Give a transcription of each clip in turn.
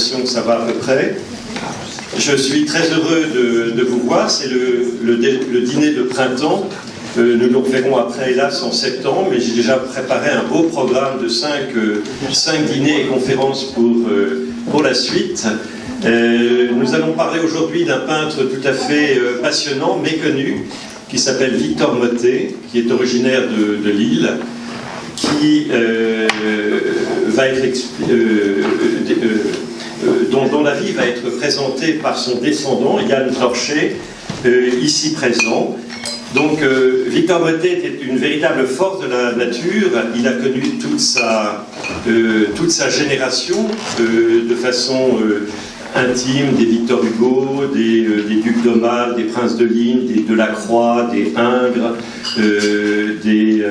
l'impression que ça va à peu près. Je suis très heureux de vous voir. C'est le dîner de printemps. Nous nous reverrons après, hélas, en septembre, mais j'ai déjà préparé un beau programme de 5 dîners et conférences pour la suite. Nous allons parler aujourd'hui d'un peintre tout à fait passionnant, méconnu, qui s'appelle Victor Mottet, qui est originaire de Lille, qui va être dont la vie va être présentée par son descendant, Yann Torché, ici présent. Donc Victor Mottet était une véritable force de la nature. Il a connu toute sa génération de façon intime, des Victor Hugo, des ducs d'Aumale, des princes de Ligne, des Delacroix, des Ingres, des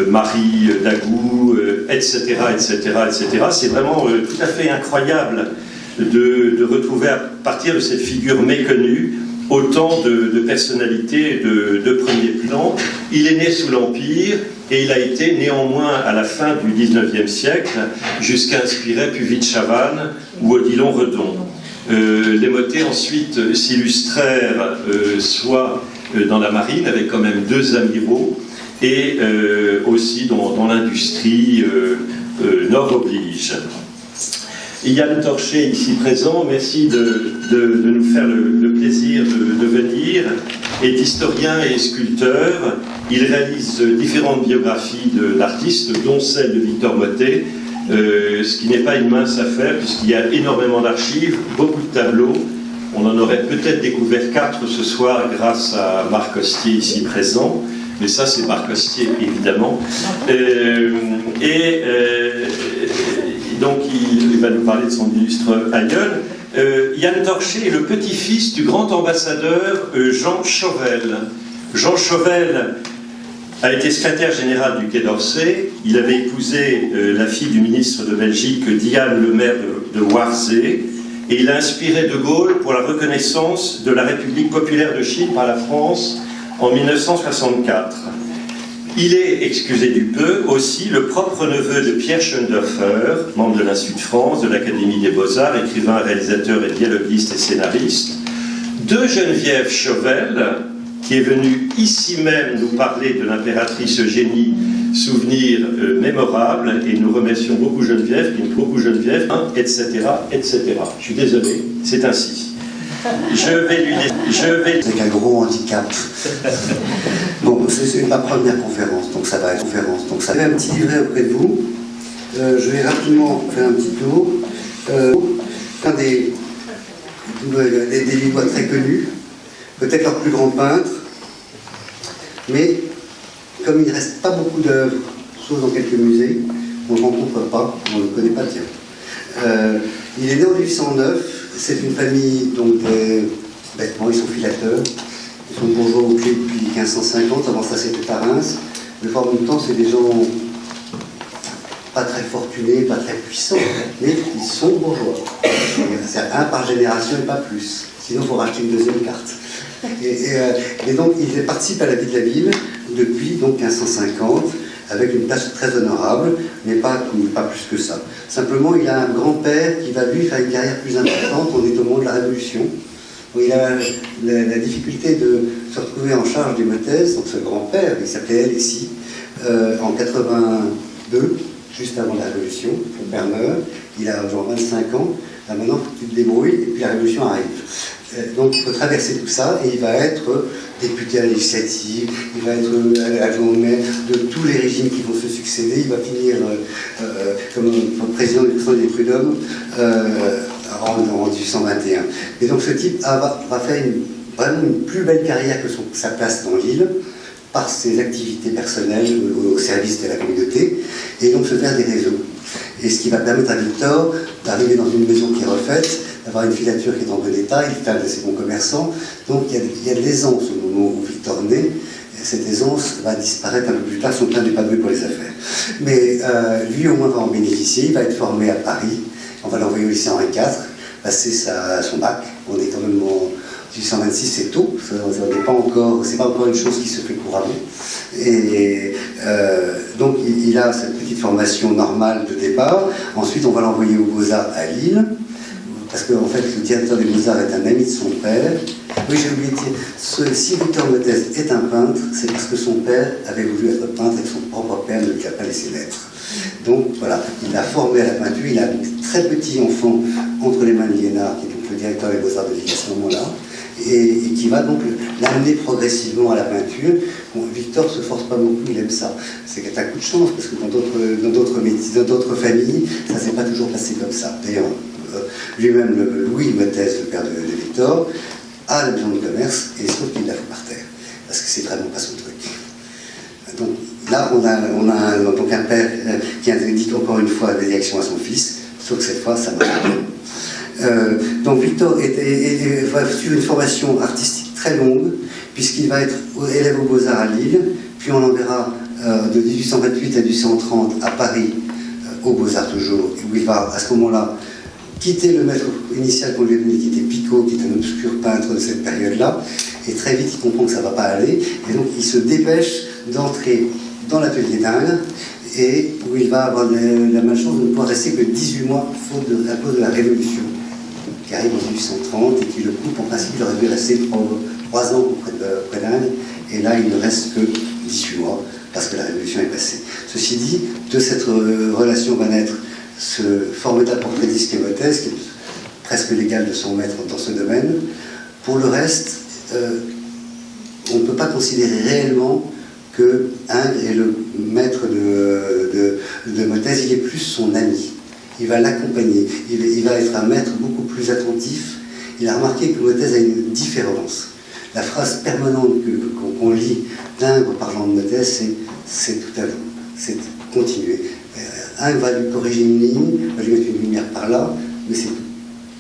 Marie d'Agoult, etc., etc., etc. C'est vraiment tout à fait incroyable de retrouver à partir de cette figure méconnue autant de personnalités de premier plan. Il est né sous l'Empire et il a été néanmoins à la fin du XIXe siècle jusqu'à inspirer Puvis de Chavannes ou Odilon Redon. Les Mottet ensuite s'illustrèrent soit dans la marine avec quand même 2 amiraux et aussi dans l'industrie nord oblige. Yann Torché, ici présent, merci de nous faire le plaisir de venir, est historien et sculpteur. Il réalise différentes biographies d'artistes, dont celle de Victor Mottet, ce qui n'est pas une mince affaire, puisqu'il y a énormément d'archives, beaucoup de tableaux. On en aurait peut-être découvert 4 ce soir grâce à Marc Hostier, ici présent. Mais ça, c'est Marc Hostier, évidemment. Donc, il va nous parler de son illustre aïeul. Yann Torché est le petit-fils du grand ambassadeur Jean Chauvel. Jean Chauvel a été secrétaire général du Quai d'Orsay. Il avait épousé la fille du ministre de Belgique, Diane Lemaire de Warzée, et il a inspiré De Gaulle pour la reconnaissance de la République populaire de Chine par la France en 1964. Il est, excusez du peu, aussi le propre neveu de Pierre Schoendoerffer, membre de l'Institut de France, de l'Académie des Beaux-Arts, écrivain, réalisateur et dialoguiste et scénariste, de Geneviève Chauvel, qui est venue ici même nous parler de l'impératrice Eugénie, souvenir mémorable, et nous remercions beaucoup Geneviève, etc., etc. Je suis désolé, c'est ainsi. Avec un gros handicap. Bon, c'est ma première conférence, donc ça va être conférence. Donc ça va un petit livret auprès de vous. Je vais rapidement faire un petit tour. Un des Lillois très connus, peut-être leur plus grand peintre, mais comme il ne reste pas beaucoup d'œuvres, sauf dans quelques musées, on ne rencontre pas, on ne le connaît pas bien. Il est né en 1809. C'est une famille, donc, bêtement, ils sont filateurs. Ils sont bourgeois au clé depuis 1550. Avant ça, c'était à Reims. Mais en même temps, c'est des gens pas très fortunés, pas très puissants, mais ils sont bourgeois. C'est un par génération et pas plus. Sinon, il faut racheter une deuxième carte. Et donc, il participe à la vie de la ville depuis donc, 1550. Avec une tâche très honorable, mais pas plus que ça. Simplement, il a un grand-père qui va lui faire une carrière plus importante. On est au moment de la Révolution. Donc, il a la difficulté de se retrouver en charge des Mottez. Donc ce grand-père, il s'appelait Alexis, en 82, juste avant la Révolution. Son père meurt, il a genre 25 ans. Là, maintenant, il faut que tu te débrouilles, et puis la Révolution arrive. Donc il faut traverser tout ça, et il va être député à la législative, il va être adjoint au maire de tous les régimes qui vont se succéder, il va finir comme président du Conseil des prud'hommes en 1821. Et donc ce type va faire vraiment une plus belle carrière que sa place dans l'île, par ses activités personnelles au service de la communauté, et donc se faire des réseaux. Et ce qui va permettre à Victor d'arriver dans une maison qui est refaite, d'avoir une filature qui est en bon état, il est assez bon commerçant. Donc il y a de l'aisance au moment où Victor naît. Cette aisance va disparaître un peu plus tard, son père n'est pas doué pour les affaires. Mais lui au moins va en bénéficier, il va être formé à Paris, on va l'envoyer au lycée Henri IV, passer son bac, on est quand même en 1826, c'est tôt, c'est pas encore une chose qui se fait couramment. Et donc il a cette petite formation normale de départ. Ensuite on va l'envoyer aux Beaux-Arts à Lille, parce qu'en fait, le directeur des Beaux-Arts est un ami de son père. Oui, j'ai oublié de dire, si Victor Motez est un peintre, c'est parce que son père avait voulu être peintre et que son propre père ne lui a pas laissé l'être. Donc voilà, il l'a formé à la peinture, il a un très petit enfant entre les mains de Liénard, qui est donc le directeur des Beaux-Arts de Lille à ce moment-là, et qui va donc l'amener progressivement à la peinture. Bon, Victor se force pas beaucoup, il aime ça. C'est un coup de chance, parce que dans d'autres familles, ça ne s'est pas toujours passé comme ça. D'ailleurs, lui-même, Louis Motez, le père de Victor, a la maison de commerce, et sauf qu'il la fout par terre, parce que c'est vraiment pas son truc. Donc là, on a donc un père qui indique encore une fois la direction à son fils, sauf que cette fois, ça marche bien. Donc Victor va suivre une formation artistique très longue, puisqu'il va être élève aux Beaux-Arts à Lille, puis on l'enverra de 1828 à 1830 à Paris, aux Beaux-Arts toujours, où il va à ce moment-là quitter le maître initial qu'on lui a donné, qui était Picot, qui est un obscur peintre de cette période-là, et très vite il comprend que ça ne va pas aller, et donc il se dépêche d'entrer dans l'atelier d'Ingres, et où il va avoir la malchance de ne pouvoir rester que 18 mois à cause de la Révolution, qui arrive en 1830 et qui le coupe. En principe, il aurait dû rester 3 ans auprès d'Ingres, et là il ne reste que 18 mois, parce que la Révolution est passée. Ceci dit, de cette relation va naître ce formidable portraitiste qui est Motez, qui est presque l'égal de son maître dans ce domaine. Pour le reste, on ne peut pas considérer réellement que Ingres est le maître de Motez, il est plus son ami. Il va l'accompagner, il va être un maître beaucoup plus attentif. Il a remarqué que Motez a une différence. La phrase permanente qu'on lit d'Ingres parlant de Motez, c'est tout à vous, c'est continuer. Ingres va lui corriger une ligne, va lui mettre une lumière par là, mais c'est tout.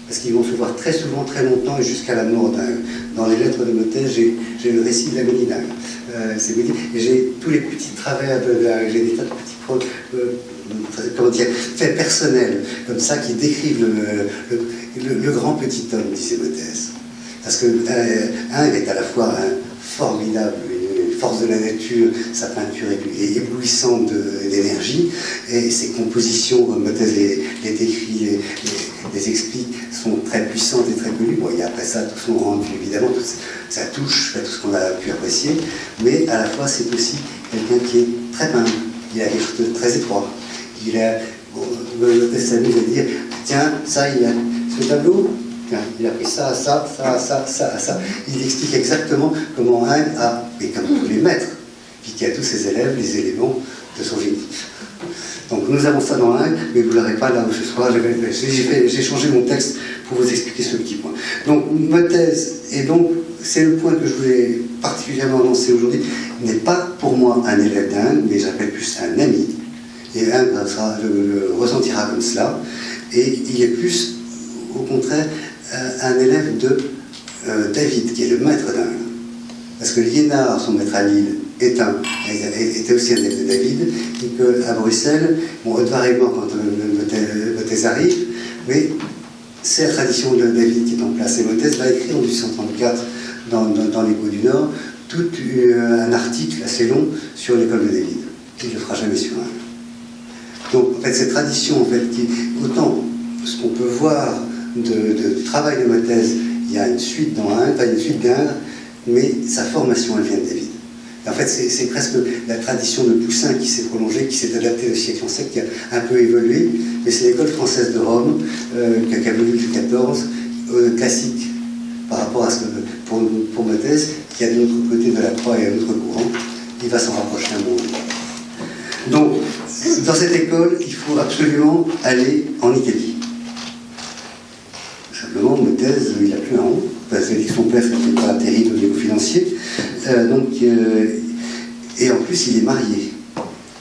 Parce qu'ils vont se voir très souvent, très longtemps, et jusqu'à la mort d'Ingres. Dans les lettres de Motez, j'ai le récit de l'agonie d'Ingres. J'ai tous les petits travers j'ai des tas de petits faits personnels, comme ça, qui décrivent le grand petit homme, disait Motez. Parce que Ingres est à la fois un formidable, une force de la nature, sa peinture est éblouissante d'énergie, et ses compositions, comme Motez les décrit, les explique, sont très puissantes et très connues. Bon, il y a après ça tout son rendu, évidemment, ça touche tout ce qu'on a pu apprécier, mais à la fois c'est aussi quelqu'un qui est très peintre, il a quelque chose de très étroit. Motez s'amuse à dire, tiens, ça, il a ce tableau, il a pris ça, ça. Il explique exactement comment Ingres a, et comme tous les maîtres, piqué à tous ses élèves les éléments de son génie. Donc nous avons ça dans Ingres, mais vous ne l'aurez pas là où ce soir. J'ai changé mon texte pour vous expliquer ce petit point. Donc Motez, et donc c'est le point que je voulais particulièrement annoncer aujourd'hui, n'est pas pour moi un élève d'Ingres, mais j'appelle plus un ami. Et Ingres le ressentira comme cela. Et il est plus, au contraire, un élève de David, qui est le maître d'Ingres. Parce que Liénard, son maître à Lille, était aussi un élève de David, et qu'à Bruxelles, bon, Edouard quand Motez arrive, mais c'est la tradition de David qui est en place. Et Motez va écrire en 1834, dans l'Écho du Nord, tout un article assez long sur l'école de David. Il ne le fera jamais sur Ingres. Donc, en fait, cette tradition, en fait, autant ce qu'on peut voir de travail de Motez, il y a une suite dans Ingres, pas une suite d'Ingres, mais sa formation, elle vient de David. Et en fait, c'est presque la tradition de Poussin qui s'est prolongée, qui s'est adaptée au siècle XVII, qui a un peu évolué, mais c'est l'école française de Rome, qui a voulu du XIV, classique, par rapport à ce que, pour Motez, qui a de l'autre côté de la croix et un autre courant, il va s'en rapprocher un moment. Donc, dans cette école, il faut absolument aller en Italie. Simplement, Motez, il n'a plus un rond. C'est-à-dire que son père n'était pas terrible au niveau financier. Et en plus, il est marié.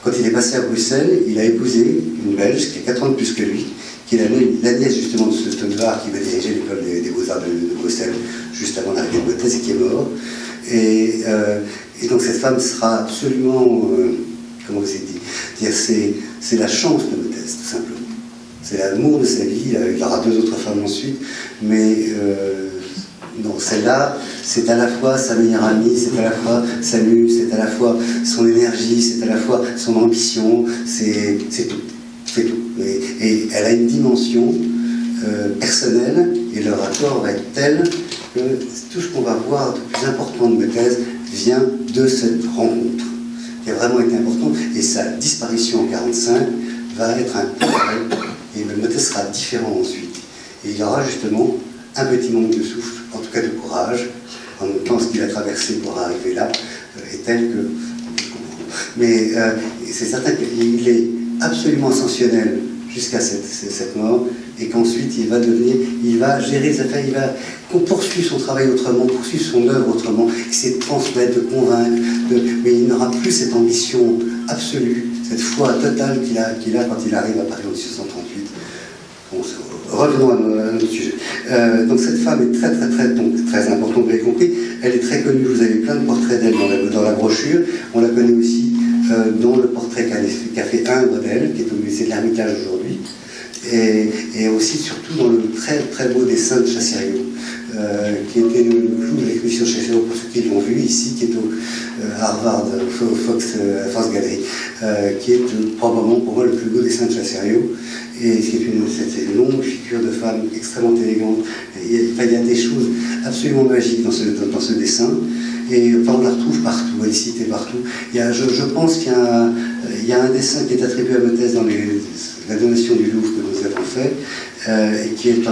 Quand il est passé à Bruxelles, il a épousé une Belge qui a 4 ans de plus que lui, qui est la nièce justement de ce Stonewar qui va diriger l'école des Beaux-Arts de Bruxelles juste avant l'arrivée de Motez et qui est mort. Et donc cette femme sera absolument, comment vous dit, c'est la chance de Motez, tout simplement. C'est l'amour de sa vie. Il aura 2 autres femmes ensuite, mais non, celle-là, c'est à la fois sa meilleure amie, c'est à la fois sa muse, c'est à la fois son énergie, c'est à la fois son ambition, c'est tout. Et elle a une dimension personnel, et leur accord va être tel que tout ce qu'on va voir de plus important de Mottez vient de cette rencontre, qui a vraiment été importante, et sa disparition en 1945 va être un coup d'arrêt, et le Mottez sera différent ensuite. Et il y aura justement un petit manque de souffle, en tout cas de courage, en même temps ce qu'il a traversé pour arriver là est tel que... Mais c'est certain qu'il est absolument ascensionnel jusqu'à cette mort, et qu'ensuite il va gérer les affaires, il va poursuivre son travail autrement, poursuivre son œuvre autrement, essayer de transmettre, de convaincre, mais il n'aura plus cette ambition absolue, cette foi totale qu'il a quand il arrive à Paris en 1838. Bon, revenons à notre sujet. Donc cette femme est très importante, vous l'avez compris. Elle est très connue, vous avez plein de portraits d'elle dans la brochure. On la connaît aussi dans le portrait qu'a fait Ingres d'elle, qui est au musée de l'Ermitage aujourd'hui, et aussi surtout dans le très très beau dessin de Chassériau, qui était le clou de l'exposition Chassériau pour ceux qui l'ont vu ici, qui est au Harvard Fox Gallery, qui est probablement pour moi le plus beau dessin de Chassériau, et c'est une longue figure de femme extrêmement élégante. Il y a des choses absolument magiques dans ce dessin. Et enfin, on la retrouve partout, elle est citée partout. Je pense qu'il y a un dessin qui est attribué à Mottez dans la donation du Louvre que nous avons fait, et qui est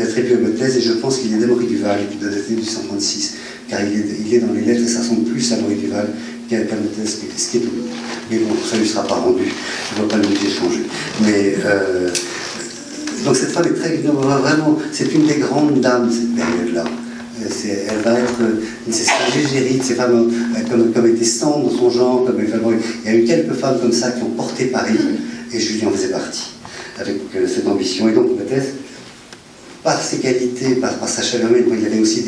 attribué à Mottez, et je pense qu'il est d'Amaury Duval, qui doit dater de 1836, car il est dans les lettres, et ça ressemble plus à Amaury Duval qu'à Mottez, ce qui est tout. Mais bon, ça ne lui sera pas rendu, je ne vois pas le musée changer. Mais, donc cette femme est très, vraiment, c'est une des grandes dames de cette période-là. Elle va être une l'égérie de ces femmes comme était Sand dans son genre. Il y a eu quelques femmes comme ça qui ont porté Paris, et Julien en faisait partie, avec cette ambition. Et donc Mottez, par ses qualités, par sa chaleur humaine, il y avait aussi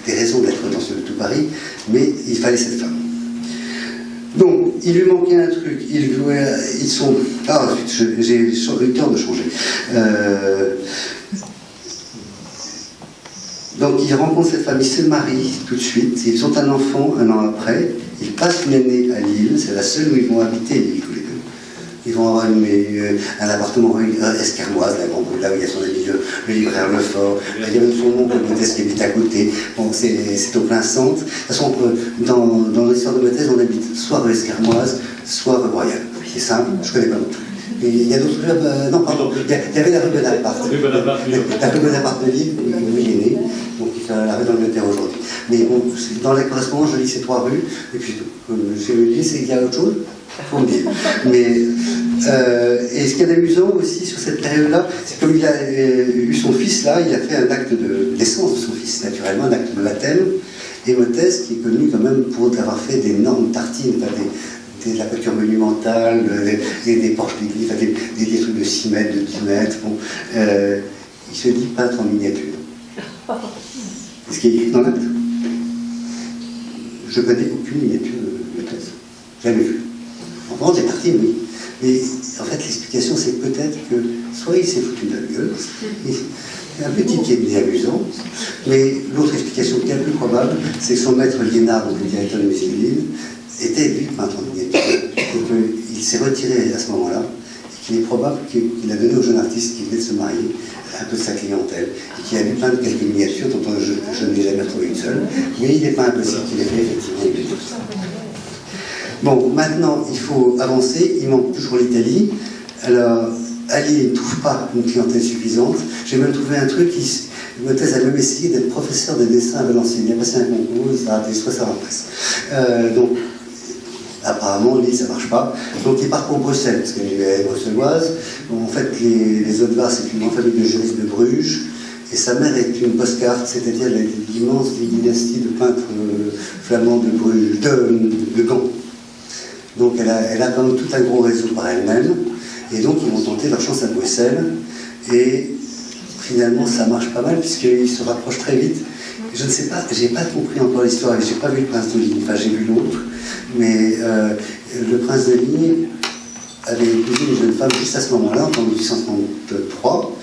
des raisons d'être dans ce tout Paris, mais il fallait cette femme. Donc, il lui manquait un truc. Ils sont... Ah, j'ai eu le temps de changer. Donc il rencontre cette femme, il se marie tout de suite, ils ont un enfant un an après, ils passent une année à Lille, c'est la seule où ils vont habiter Lille tous les deux. Ils vont avoir un appartement escarmoise, là où il y a son ami le libraire Lefort, il y a même son oncle Mottez qui habite à côté, bon, c'est au plein centre. De toute façon, dans l'histoire de Mottez, on habite soit rue Escarmoise, soit rue Royale. C'est simple, je ne connais pas d'autres. Et il y a d'autres rues, non, pardon, il y avait la rue Bonaparte. La rue Bonaparte de Lille, où il est né, donc il fait la rue d'Angleterre aujourd'hui. Mais bon, dans la correspondance, je lis ces trois rues, et puis je lis, c'est qu'il y a autre chose, il faut me dire. Mais, et ce qui est amusant aussi sur cette période-là, c'est comme il a eu son fils là, il a fait un acte de naissance de son fils, naturellement, un acte de baptême, et Mottez, qui est connu quand même pour avoir fait d'énormes tartines, de la peinture monumentale, des porches d'église, des trucs de 6 mètres, de 10 mètres. Bon, il se dit peintre en miniature. C'est ce qui est écrit dans l'acte. Je connais aucune miniature de Mottez. Jamais vu. En revanche, des tartines, oui. Mais en fait, l'explication, c'est peut-être que soit il s'est foutu de la gueule, un petit qui est amusant, mais l'autre explication qui est la plus probable, c'est que son maître Liénard, le directeur du musée de Lille, était lui peintre en miniature, et qu'il s'est retiré à ce moment-là, et qu'il est probable qu'il a donné au jeune artiste qui venait de se marier un peu de sa clientèle, et qui a lui peindre quelques miniatures dont je n'ai jamais trouvé une seule, mais il n'est pas impossible qu'il ait fait effectivement une miniature. Bon, maintenant il faut avancer, il manque toujours l'Italie. Alors, Ali ne trouve pas une clientèle suffisante. J'ai même trouvé un truc, Mottez a même essayé d'être professeur de dessin à Valenciennes. Il a passé un concours, ça a été soit ça presse. Donc, apparemment, Lille, ça ne marche pas. Donc, il part pour Bruxelles, parce qu'elle est bruxelloise. Bon, en fait, les Audevars, c'est une grande famille de juristes de Bruges. Et sa mère est une postcard, c'est-à-dire l'immense dynastie de peintres flamands de Bruges, de Gand. Donc, elle a quand même tout un gros réseau par elle-même. Et donc, ils vont tenter leur chance à Bruxelles. Et finalement, ça marche pas mal, puisqu'ils se rapprochent très vite. Je ne sais pas, j'ai pas compris encore l'histoire, j'ai pas vu le prince de Ligne, enfin j'ai vu l'autre, mais le prince de Ligne avait épousé une jeune femme juste à ce moment-là, en 1833,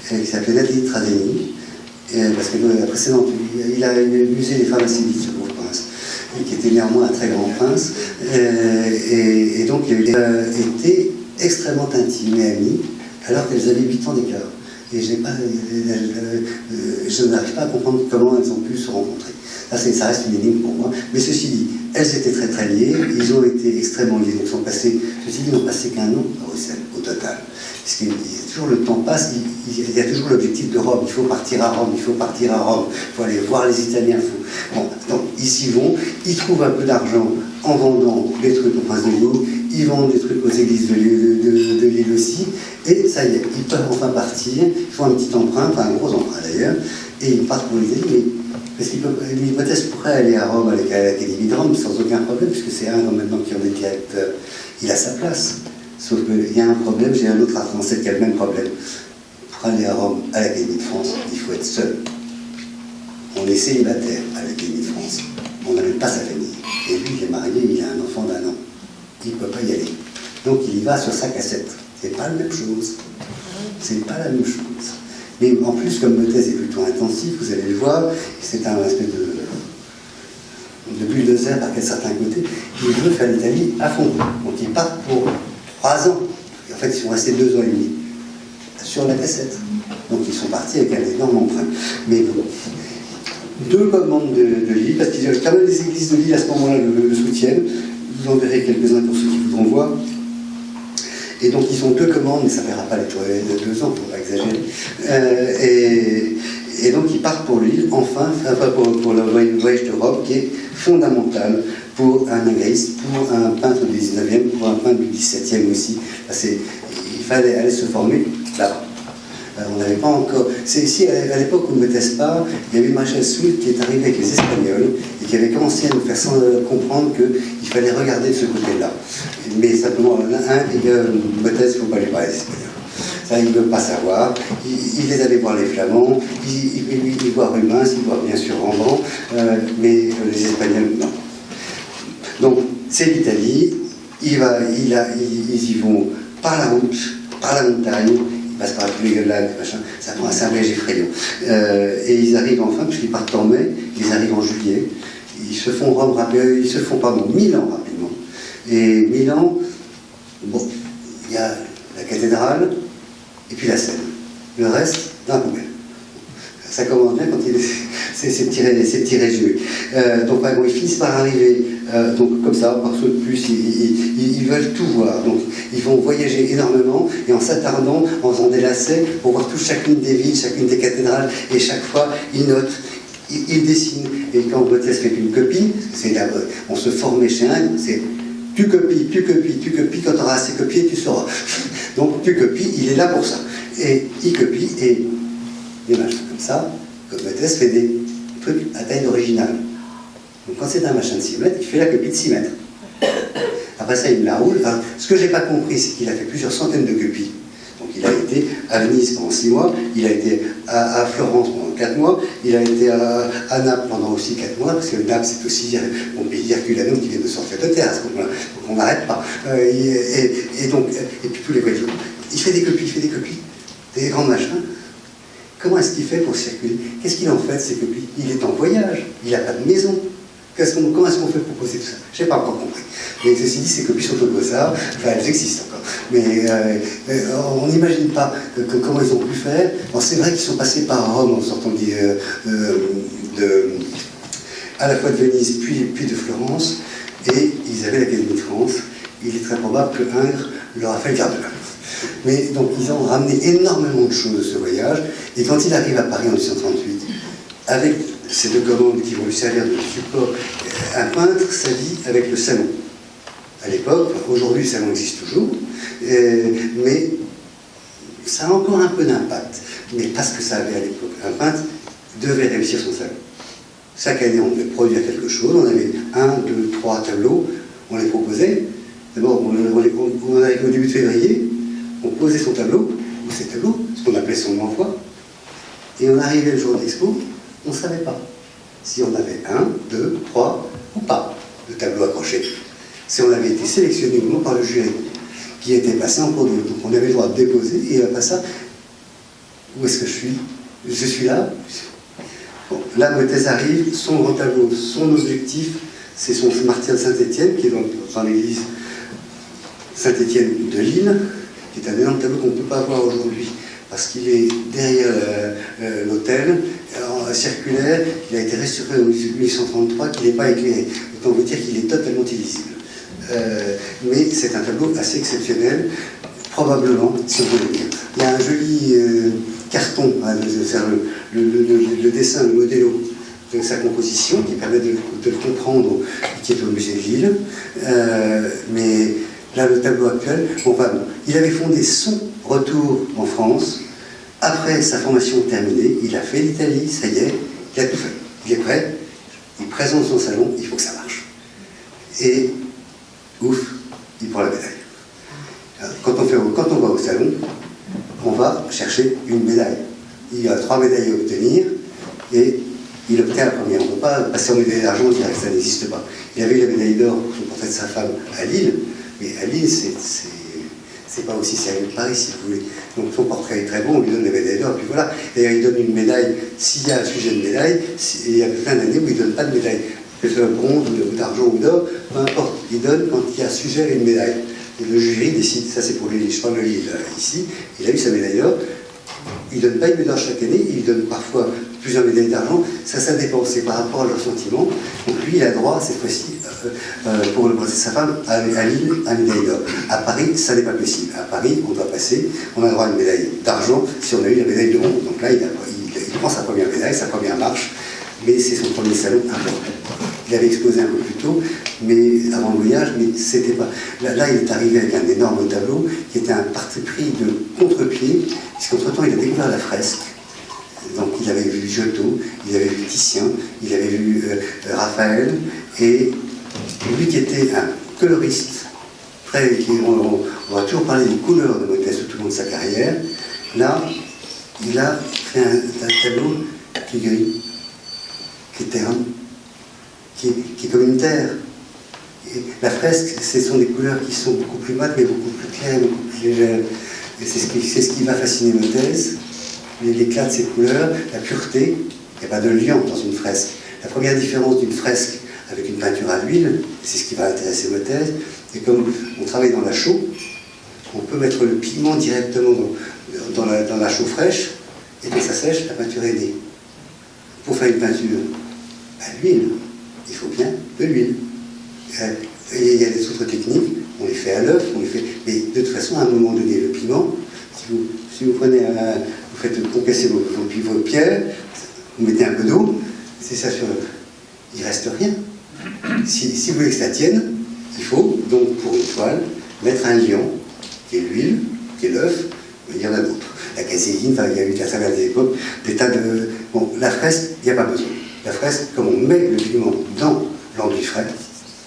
qui s'appelait Nathalie Trazeni, parce que la précédente, il a usé les femmes assez vite, ce pauvre prince, et qui était néanmoins un très grand prince, et donc il était extrêmement intime et ami, alors qu'elles avaient 8 ans d'écart. et je n'arrive pas à comprendre comment elles ont pu se rencontrer. Ça reste une énigme pour moi. Mais ceci dit, elles étaient très très liées, ils ont été extrêmement liés. Donc ils n'ont passé qu'un an à Bruxelles, au total. Parce que toujours le temps passe, il y a toujours l'objectif de Rome. Il faut partir à Rome, il faut partir à Rome, il faut aller voir les Italiens. Bon, donc ils y vont, ils trouvent un peu d'argent en vendant des trucs au Prince de Ligne, ils vendent des trucs aux églises de l'île aussi, et ça y est, ils peuvent enfin partir, ils font un petit emprunt, enfin un gros emprunt d'ailleurs, et ils partent pour l'Italie, mais parce l'hypothèse pourrait aller à Rome avec l'Académie de Rome sans aucun problème, puisque c'est un maintenant qui en est directeur, il a sa place. Sauf qu'il y a un problème, j'ai un autre à Français qui a le même problème. Pour aller à Rome, à l'Académie de France, il faut être seul. On est célibataire à l'Académie de France, on n'amène pas sa famille. Et lui, il est marié, il a un enfant d'1 an. Il ne peut pas y aller. Donc il y va sur sa cassette. C'est pas la même chose. C'est pas la même chose. Mais en plus, comme le thèse est plutôt intensif, vous allez le voir, c'est un espèce de bulldozer par certains côtés, il veut faire l'Italie à fond. Donc ils partent pour 3 ans. Et en fait, ils sont restés 2 ans et demi sur la cassette. Donc ils sont partis avec un énorme emprunt. Mais bon, 2 commandes de Lille, parce qu'il y a quand même des églises de Lille à ce moment-là le soutiennent. Vous en verrez quelques-uns pour ceux qui voudront voir. Et donc ils ont 2 commandes, mais ça ne verra pas les 2 ans, il ne faut pas exagérer. Et donc ils partent pour Lille, enfin, pour le voyage d'Europe, qui est fondamental pour un agrégiste, pour un peintre du 19e, pour un peintre du 17e aussi. Il fallait aller se former là-bas. On n'avait pas encore... C'est ici, à l'époque où on ne me teste pas, il y avait Marshall Soult qui est arrivé avec les Espagnols et qui avait commencé à nous faire comprendre qu'il fallait regarder de ce côté-là. Mais simplement, me teste, il ne faut pas lui parler des Espagnols. Ça, il ne veut pas savoir. Il est allé voir les Flamands, il voit Rubens, il voit bien sûr Rembrandt, mais les Espagnols, non. Donc, c'est l'Italie. Ils y vont par la route, par la montagne. Ils passent par tous les lacs, machin, ça prend un voyage effrayant. Et ils arrivent enfin, puisqu'ils partent en mai, ils arrivent en juillet, ils se font Milan rapidement. Et Milan, bon, il y a la cathédrale, et puis la Seine. Le reste, d'un poubelle. Ça commence bien quand c'est petits résumés. Donc ils finissent par arriver, donc comme ça, par saut de plus, ils veulent tout voir. Donc ils vont voyager énormément et en s'attardant, en faisant des lacets pour voir chacune des villes, chacune des cathédrales, et chaque fois ils notent. Ils dessinent. Et quand Bottès fait une copie, on se formait chez un, c'est tu copies, quand tu auras assez copié, tu sauras. Donc tu copies, il est là pour ça. Et il copie, et des machins comme ça, comme Bottès fait des trucs à taille originale. Donc quand c'est un machin de 6 mètres, il fait la copie de 6 mètres. Après ça, il la roule. Enfin, ce que j'ai pas compris, c'est qu'il a fait plusieurs centaines de copies. Donc il a été à Venise pendant 6 mois, il a été à Florence pendant 4 mois, il a été à Naples pendant aussi 4 mois, parce que Naples c'est aussi mon pays Herculanum qui vient de sortir de terre à ce moment-là, donc on n'arrête pas. Et puis tous les voyageurs. Il fait des copies, des grands machins. Comment est-ce qu'il fait pour circuler? Qu'est-ce qu'il en fait de ces copies? Il est en voyage, il n'a pas de maison. Comment est-ce qu'on fait pour poser tout ça? Je n'ai pas encore compris. Mais ceci dit, ces copies sont au Beaux-Arts, enfin elles existent encore. Mais on n'imagine pas comment ils ont pu faire. Bon, c'est vrai qu'ils sont passés par Rome en sortant à la fois de Venise puis de Florence, et ils avaient l'Académie de France. Il est très probable que Ingres leur a fait le quart d'heure. Mais donc ils ont ramené énormément de choses de ce voyage, et quand il arrive à Paris en 1838, avec ces 2 commandes qui vont lui servir de support, un peintre s'allie avec le salon. À l'époque, aujourd'hui le salon existe toujours, mais ça a encore un peu d'impact, mais pas ce que ça avait à l'époque. Un peintre devait réussir son salon. Chaque année, on devait produire quelque chose, on avait 1, 2, 3 tableaux, on les proposait. D'abord, on arrivait au début de février, on posait son tableau, ou ses tableaux, ce qu'on appelait son envoi, et on arrivait le jour d'expo, on ne savait pas si on avait 1, 2, 3 ou pas de tableau accroché. Si on avait été sélectionné ou non par le jury, qui était passé en cours de route. Donc on avait le droit de déposer, et après ça, où est-ce que je suis? Je suis là. Bon, là, Bottès arrive, son grand tableau, son objectif, c'est son martyr de Saint-Étienne, qui est dans l'église Saint-Étienne de Lille, qui est un énorme tableau qu'on ne peut pas voir aujourd'hui, parce qu'il est derrière l'hôtel, circulaire, il a été restauré en 1833, qu'il n'est pas éclairé. Autant vous dire qu'il est totalement illisible. Mais c'est un tableau assez exceptionnel, probablement, si on veut le dire. Il y a un joli carton, hein, le dessin, le modélo de sa composition, qui permet de le comprendre, qui est au musée de Lille. Mais là, le tableau actuel, il avait fondé son retour en France. Après sa formation terminée, il a fait l'Italie, ça y est, il a tout fait. Il est prêt, il présente son salon, il faut que ça marche. Et, ouf, il prend la médaille. Quand on va au salon, on va chercher une médaille. Il y a 3 médailles à obtenir, et il obtient la première. On ne peut pas passer en médaille d'argent, direct, ça n'existe pas. Il avait eu la médaille d'or pour son portrait de sa femme à Lille, mais à Lille, c'est pas aussi sérieux que Paris, si vous voulez. Donc son portrait est très bon, on lui donne la médaille d'or, puis voilà. D'ailleurs, il donne une médaille, s'il y a un sujet de médaille, il y a plein d'années où il ne donne pas de médaille, que ce soit bronze, ou d'argent ou d'or, peu importe. Il donne quand il y a un sujet à une médaille. Et le jury décide, ça c'est pour Lille, je parle de Lille ici, il a eu sa médaille d'or. Il ne donne pas une médaille d'or chaque année, il donne parfois plusieurs médailles d'argent, ça dépend, c'est par rapport à leurs sentiments. Donc lui, il a droit, cette fois-ci, pour le procès de sa femme, à Lille, à une médaille d'or. À Paris, ça n'est pas possible. À Paris, on doit passer, on a droit à une médaille d'argent si on a eu la médaille de bronze. Donc là, il prend sa première médaille, sa première marche, mais c'est son premier salon important. Il avait exposé un peu plus tôt, mais avant le voyage, mais c'était pas... Là, il est arrivé avec un énorme tableau qui était un parti pris de contre-pied, puisqu'entre-temps, il a découvert la fresque. Donc il avait vu Giotto, il avait vu Titien, il avait vu Raphaël, et lui qui était un coloriste, on va toujours parler des couleurs de Mottès tout au long de sa carrière, là, il a fait un tableau qui est gris, qui est terne, qui est comme une terre. Et la fresque, ce sont des couleurs qui sont beaucoup plus mates, mais beaucoup plus claires, beaucoup plus légères. Et c'est ce qui va fasciner Mottès. L'éclat de ces couleurs, la pureté, il n'y a pas de liant dans une fresque. La première différence d'une fresque avec une peinture à l'huile, c'est ce qui va intéresser Mottès, et comme on travaille dans la chaux, on peut mettre le pigment directement dans la chaux fraîche, et quand ça sèche, la peinture est née. Pour faire une peinture à l'huile, il faut bien de l'huile. Et il y a des autres techniques, on les fait à l'œuf, mais de toute façon, à un moment donné, le pigment, si vous prenez vous faites concasser vos pierres, vous mettez un peu d'eau, c'est ça sur il ne reste rien. Si vous voulez que ça tienne, il faut donc pour une toile mettre un liant, qui est l'huile, qui est l'œuf, il y en a d'autres. La caséine, il y a eu à travers des époques des tas de... Bon, la fresque, il n'y a pas besoin. La fresque, comme on met le pigment dans l'enduit frais,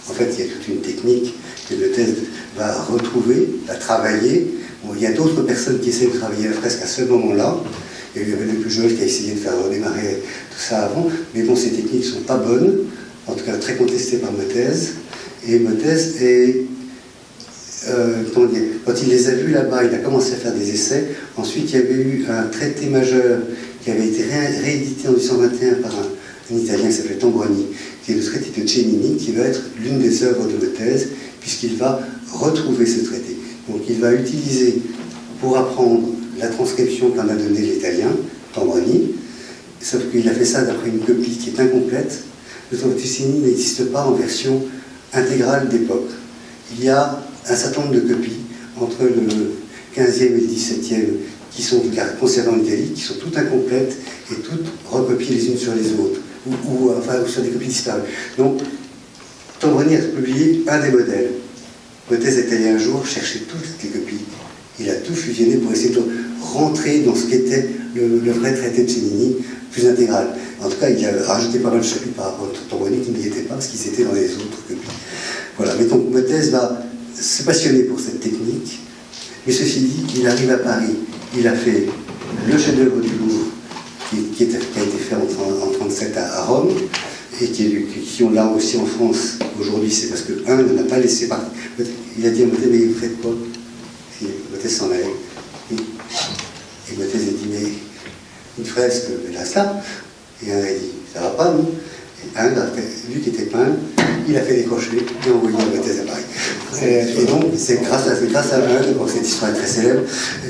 en fait, il y a toute une technique que Mottès va retrouver, va travailler. Bon, il y a d'autres personnes qui essaient de travailler la fresque à ce moment-là. Il y a eu le plus jeune qui a essayé de faire redémarrer tout ça avant. Mais bon, ces techniques ne sont pas bonnes, en tout cas très contestées par Mottès. Et Mottès quand il les a vus là-bas, il a commencé à faire des essais. Ensuite, il y avait eu un traité majeur qui avait été réédité en 1821 par un Italien qui s'appelait Tambroni, qui est le traité de Cennini, qui va être l'une des œuvres de Mottès, puisqu'il va retrouver ce traité. Donc il va utiliser, pour apprendre la transcription qu'en a donnée l'Italien, Tambroni, sauf qu'il a fait ça d'après une copie qui est incomplète. Le traité de Cennini n'existe pas en version intégrale d'époque. Il y a un certain nombre de copies entre le 15e et le 17e qui sont conservées en Italie, qui sont toutes incomplètes et toutes recopiées les unes sur les autres, ou sur des copies disparues. Donc, Tambroni a publié un des modèles. Mottès est allé un jour chercher toutes les copies. Il a tout fusionné pour essayer de rentrer dans ce qu'était le vrai traité de Cennini, plus intégral. En tout cas, il a rajouté pas mal de chapitres par rapport à Tambroni qui n'y étaient pas, parce qu'ils étaient dans les autres copies. Voilà, mais donc Mottès va se passionner pour cette technique, mais ceci dit, il arrive à Paris, il a fait le chef-d'œuvre du Louvre, qui a été fait en 1937 à Rome, et qui ont là aussi en France aujourd'hui, c'est parce qu'un n'a pas laissé partir. Il a dit à Mottès, mais vous faites quoi? Mottès s'en allait. Et Mottès a dit, mais une fresque, là, ça. Et un a dit, ça va pas, non? Et un, lui qui était peintre, il a fait des crochets et envoyé Mottès à Paris. Et donc, c'est grâce à Ingres, donc cette histoire est très célèbre,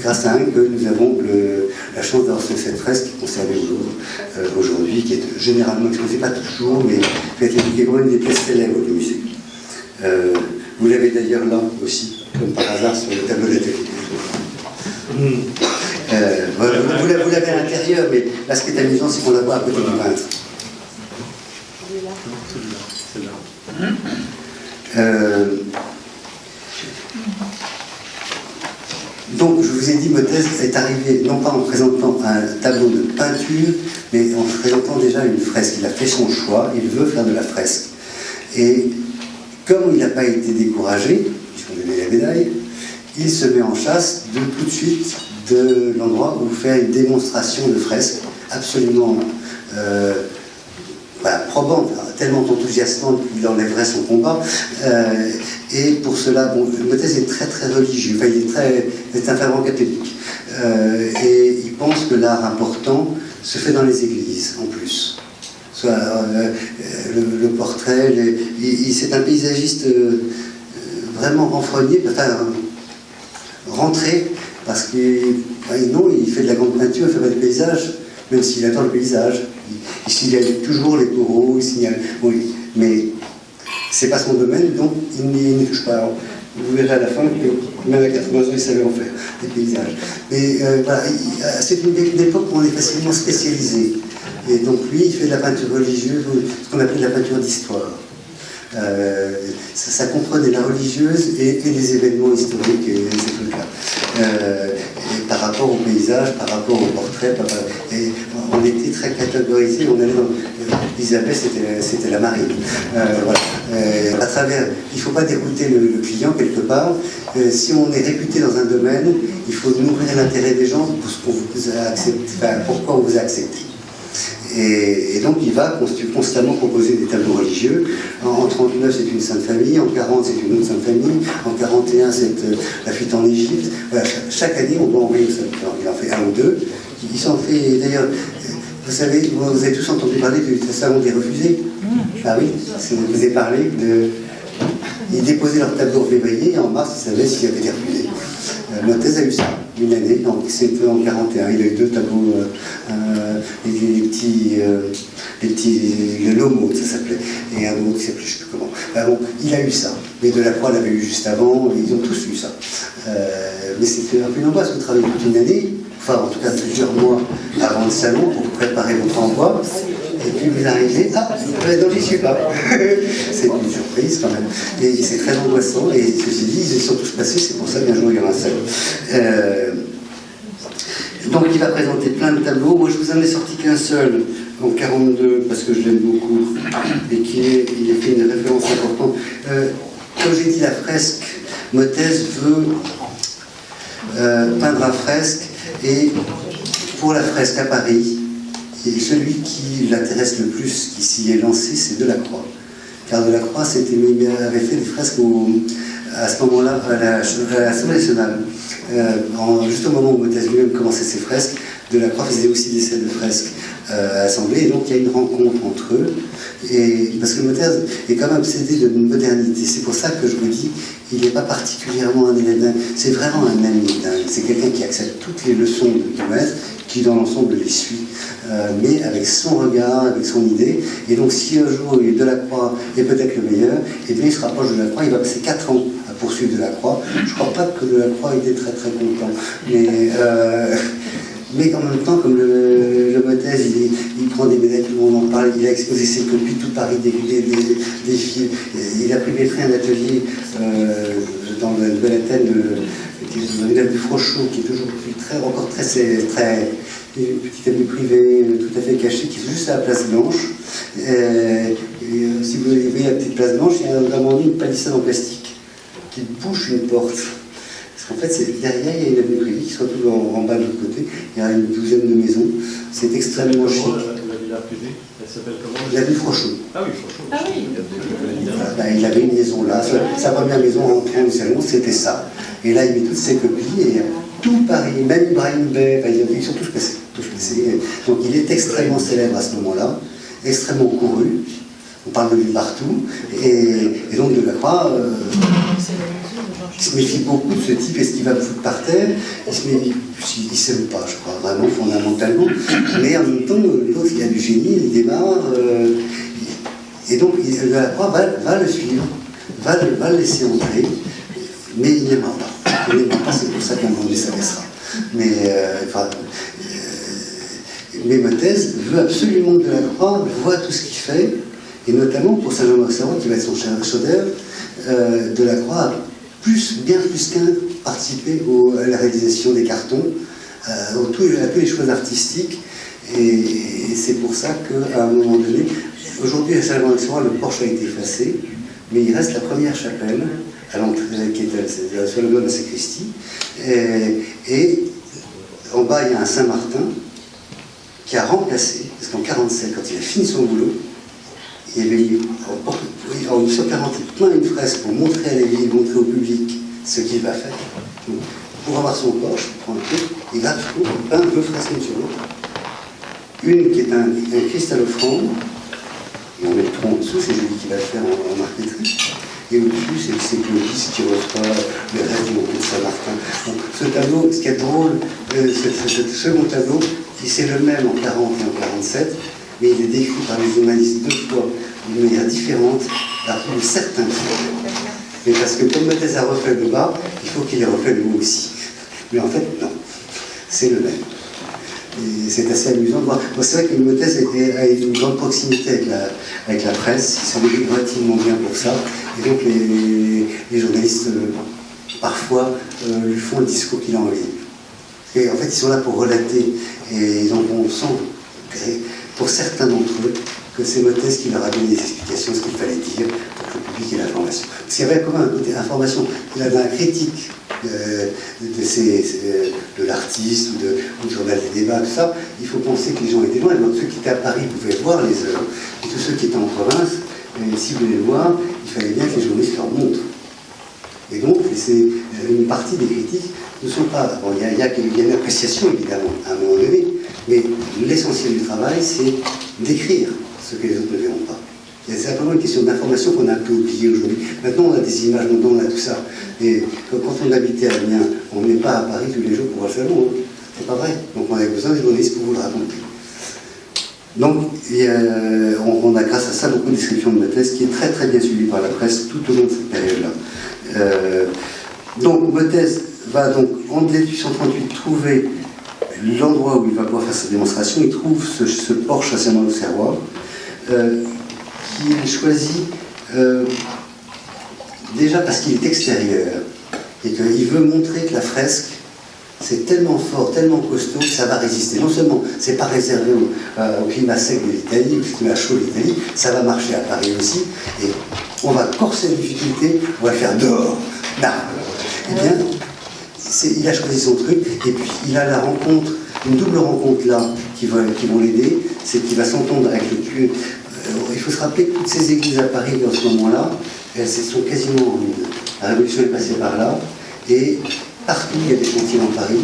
grâce à Ingres que nous avons la chance d'avoir cette fresque qui est conservée au Louvre aujourd'hui, qui est généralement exposée, pas toujours, mais qui est quand même une des pièces célèbres du musée. Vous l'avez d'ailleurs là aussi, comme par hasard, sur le tableau d'atelier. Vous l'avez à l'intérieur, mais là, ce qui est amusant, c'est qu'on la voit à côté du peintre. Donc, je vous ai dit, Mottez est arrivé non pas en présentant un tableau de peinture, mais en présentant déjà une fresque. Il a fait son choix, il veut faire de la fresque. Et comme il n'a pas été découragé, puisqu'on donnait la médaille, il se met en chasse tout de suite de l'endroit où faire une démonstration de fresque absolument probante, tellement enthousiasmante qu'il enlèverait son combat. Et pour cela, Mottez est très très religieux, enfin, il est un fervent catholique. Et il pense que l'art important se fait dans les églises, en plus. Soit le portrait, c'est un paysagiste vraiment renfrogné, rentré, parce qu'il fait de la grande peinture, il fait pas de paysage, même s'il adore le paysage. Il signale toujours les taureaux, il signale. Oui, mais c'est pas son domaine, donc il n'y touche pas. Alors, vous verrez à la fin que même à 80 ans, il savait en faire, des paysages. Mais voilà, c'est une époque où on est facilement spécialisé. Et donc lui, il fait de la peinture religieuse, ce qu'on appelle la peinture d'histoire. Ça comprenait la religieuse et les événements historiques et ces trucs-là. Par rapport au paysage, par rapport au portrait, et on était très catégorisés. On allait dans Isabelle, c'était la marine. Voilà. À travers, il ne faut pas dégoûter le client quelque part. Si on est réputé dans un domaine, il faut nourrir l'intérêt des gens pour ce qu'on vous a accepté, pourquoi on vous a accepté. Et donc il va constamment composer des tableaux religieux. En 39 c'est une Sainte Famille, en 40 c'est une autre Sainte Famille, en 41 c'est la fuite en Égypte. Voilà, chaque année on doit envoyer ça. Il en fait un ou deux. Il s'en fait d'ailleurs. Vous savez, vous avez tous entendu parler du salon des refusés. Ah oui, je vous ai parlé de. Ils déposaient leur tableau en février et en mars ils savaient s'il y avait des refusés. Mottez a eu ça, une année, c'était en 41. Il a eu deux tableaux, le Lomo, ça s'appelait, et un autre qui s'appelait, je ne sais plus comment. Bon, il a eu ça, mais Delacroix l'avait eu juste avant, ils ont tous eu ça. Mais c'était un peu une angoisse, vous travaillez toute une année, enfin en tout cas plusieurs mois avant le salon pour préparer votre envoi. Et puis vous arrivez, non, j'y suis pas. C'est une surprise quand même. Et c'est très angoissant. Et ceci dit, ils sont tous passés, c'est pour ça qu'un jour il y aura un salon. Donc il va présenter plein de tableaux. Moi je vous en ai sorti qu'un seul en 42 parce que je l'aime beaucoup et il a fait une référence importante. Comme j'ai dit, la fresque, Mottez veut peindre la fresque et pour la fresque à Paris. Et celui qui l'intéresse le plus, qui s'y est lancé, c'est Delacroix. Car Delacroix avait fait des fresques à ce moment-là à l'Assemblée nationale. Juste au moment où Mottez lui-même commençait ses fresques, Delacroix faisait aussi des scènes de fresques à l'Assemblée. Et donc il y a une rencontre entre eux. Parce que Mottez est quand même obsédé de modernité. C'est pour ça que je vous dis, il n'est pas particulièrement un élève dingue. C'est vraiment un ami dingue. C'est quelqu'un qui accepte toutes les leçons du maître, qui dans l'ensemble les suit, mais avec son regard, avec son idée. Et donc si un jour Delacroix est peut-être le meilleur, et bien il se rapproche de Delacroix, il va passer 4 ans à poursuivre Delacroix. Je ne crois pas que Delacroix était très très content. Mais en même temps, comme le Mottez, il prend des médailles, tout le monde en parle, il a exposé ses copies, tout Paris, des films. Il a privé un atelier dans le Nouvelle-Athènes, de la du Frochot, qui est toujours encore très une petite amie privée, tout à fait cachée, qui est juste à la place Blanche. Si vous voyez la petite place Blanche, il y a vraiment une palissade en plastique qui bouche une porte. Parce qu'en fait, derrière, il y a une avenue privée qui se retrouve en bas de l'autre côté. Il y a une douzaine de maisons. C'est extrêmement chic. La villa privée, elle s'appelle comment? L'avenue Frochot. Ah oui, Frochot. Ah oui. Il avait une maison là. Sa première maison en entrant au salon, c'était ça. Et là, il met toutes ses copies et tout Paris, même Ibrahim Bey, ils sont tous passés. Donc il est extrêmement célèbre à ce moment-là, extrêmement couru. On parle de lui partout, et donc Delacroix il se méfie beaucoup de ce type. Est-ce qu'il va me foutre par terre? Il ne s'aime pas, je crois, vraiment fondamentalement, mais en même temps, l'autre il a du génie, il démarre, et donc Delacroix va le suivre, va le laisser entrer, mais il n'aimera pas. Il n'aimera pas, c'est pour ça qu'à un moment donné ça laissera. Mais Mottez veut absolument que Delacroix voit tout ce qu'il fait, et notamment pour Saint-Jean-d'Auxerrois, qui va être son chef-d'œuvre, Delacroix a bien plus qu'un participé à la réalisation des cartons, à tous les choix artistiques, et c'est pour ça qu'à un moment donné, aujourd'hui à Saint-Jean-d'Auxerrois, le porche a été effacé, mais il reste la première chapelle, à l'entrée qui est sur le mur de la sacristie, et en bas il y a un Saint-Martin qui a remplacé, parce qu'en 1947, quand il a fini son boulot, il y avait mis sur 40 plein une fresque pour montrer à la ville, montrer au public ce qu'il va faire. Donc, pour avoir son porche, il prend un truc, et gratuitement, il peint deux fresques une sur l'autre. Une qui est un Christ à l'offrande, et on met le tronc en dessous, c'est Julie qui va le faire en marqueterie. Et au-dessus, c'est Clovis qui reçoit le reste du monde de Saint-Martin. Donc, ce tableau, ce qui est drôle, ce second tableau, c'est le même en 40 et en 47, mais il est décrit par les journalistes deux fois d'une manière différente, par certains faits. Mais parce que comme Mottez a refait le bas, il faut qu'il ait refait le haut aussi. Mais en fait, non, c'est le même. Et c'est assez amusant de voir. Bon, c'est vrai que Mottez a une grande proximité avec la presse, il s'en occupe relativement bien pour ça, et donc les journalistes, parfois, lui font le discours qu'il a envie. Et en fait, ils sont là pour relater, et donc on sent, pour certains d'entre eux, que c'est Mottez qui leur a donné des explications, ce qu'il fallait dire pour que le public ait l'information. Parce qu'il y avait quand même un côté information. Il avait un critique de l'artiste ou du journal des débats, tout ça. Il faut penser que les gens étaient loin. Donc ceux qui étaient à Paris pouvaient voir les œuvres. Et tous ceux qui étaient en province, s'ils voulaient le voir, il fallait bien que les journalistes leur montrent. Et donc, c'est une partie des critiques ne sont pas... Bon, il y a une appréciation, évidemment, à un moment donné, mais l'essentiel du travail, c'est d'écrire ce que les autres ne verront pas. C'est simplement une question d'information qu'on a un peu oubliée aujourd'hui. Maintenant, on a des images, maintenant, on a tout ça. Et quand on habitait à Amiens, on n'est pas à Paris tous les jours pour voir le salon. Hein. C'est pas vrai. Donc, on a besoin des journalistes pour vous le raconter. Donc, on a grâce à ça beaucoup de descriptions de Mottez qui est très très bien suivie par la presse tout au long de cette période-là. Donc, Mottez va donc en 1838 trouver l'endroit où il va pouvoir faire sa démonstration. Il trouve ce porche à Saint-Jean-d'Auxerrois qu'il choisit déjà parce qu'il est extérieur et qu'il veut montrer que la fresque c'est tellement fort, tellement costaud que ça va résister. Non seulement c'est pas réservé au climat sec de l'Italie, au climat chaud de l'Italie, ça va marcher à Paris aussi, et on va corser les difficultés, on va le faire dehors. Là. Eh bien, il a choisi son truc, et puis il a la rencontre, une double rencontre là, qui vont l'aider, c'est qu'il va s'entendre avec le tueur. Il faut se rappeler que toutes ces églises à Paris, dans ce moment-là, elles sont quasiment en ruine. La Révolution est passée par là, et partout il y a des chantiers dans Paris,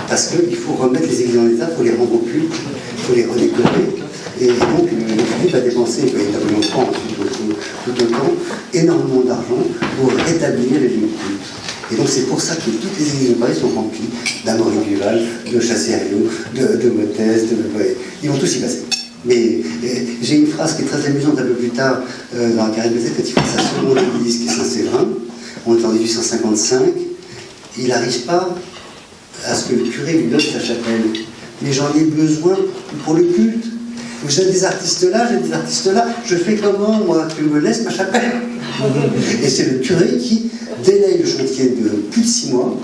parce qu'il faut remettre les églises en état, il faut les rendre au culte, il faut les redécorer. Et donc le public va dépenser véritablement tout autant, énormément d'argent pour rétablir les lieux de culte. Et donc c'est pour ça que toutes les églises de Paris sont remplies d'Amaury Duval, de Chassériau, de Mottez, ils vont tous y passer. Mais j'ai une phrase qui est très amusante un peu plus tard dans la carrière de Mottez, quand il fait sa seconde église qui est Saint-Séverin, on est en 1855, il n'arrive pas à ce que le curé lui donne sa chapelle. Mais j'en ai besoin pour le culte. J'ai des artistes là, je fais comment, moi, tu me laisses ma chapelle? Et c'est le curé qui délaye le chantier de plus de 6 mois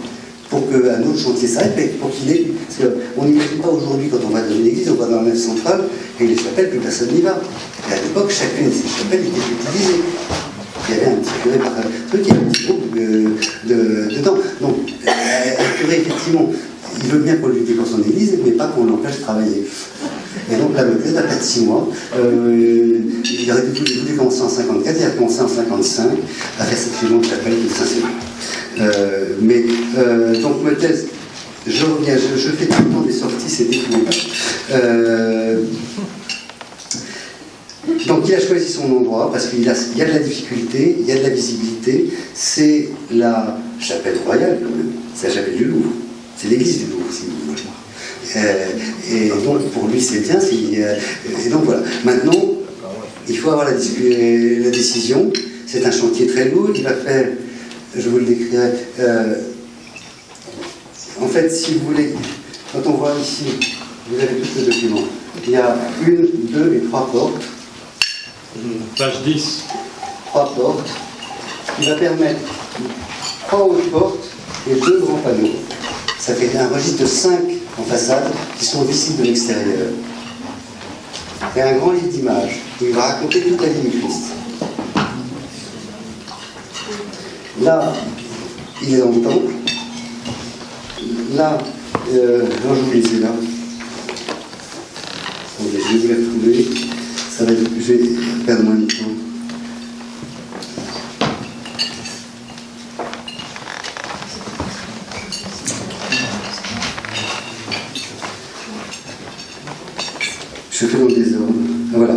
pour qu'un autre chantier s'arrête, pour qu'il ait... Parce qu'on n'imagine pas aujourd'hui, quand on va dans une église, on va dans la nef centrale, et les chapelles, plus personne n'y va. Et à l'époque, chacune de ces chapelles était utilisée. Il y avait un petit curé par truc, il y avait un petit groupe dedans. Donc, le curé, effectivement, il veut bien qu'on lui décore son église, mais pas qu'on l'empêche de travailler. Et donc, la Mottez va perdre 6 mois. Il aurait dû commencer en 54, il a commencé en 55 à faire cette seconde chapelle de Saint-Séverin. Donc, Mottez, je reviens, je fais tout le temps des sorties, c'est définitif. Donc il a choisi son endroit parce qu'il y a de la difficulté, il y a de la visibilité. C'est la chapelle royale quand même, c'est la chapelle du Louvre, c'est l'église du Louvre si vous voulez. Et donc pour lui c'est bien, et donc voilà. Maintenant, il faut avoir la décision, c'est un chantier très lourd, il va faire, je vous le décrirai, en fait si vous voulez, quand on voit ici, vous avez tout le document, il y a 1, 2 et 3 portes. Page 10. 3 portes, qui va permettre 3 hautes portes et 2 grands panneaux. Ça fait un registre de 5 en façade qui sont visibles de l'extérieur. Il y a un grand livre d'images où il va raconter toute la vie du Christ. Là, il est dans le temple. Là, non, je vous les ai là. Attendez, je vais vous les retrouver. Ça va être, je vais perdre moins de temps. Je fais dans le désordre. Ah, voilà.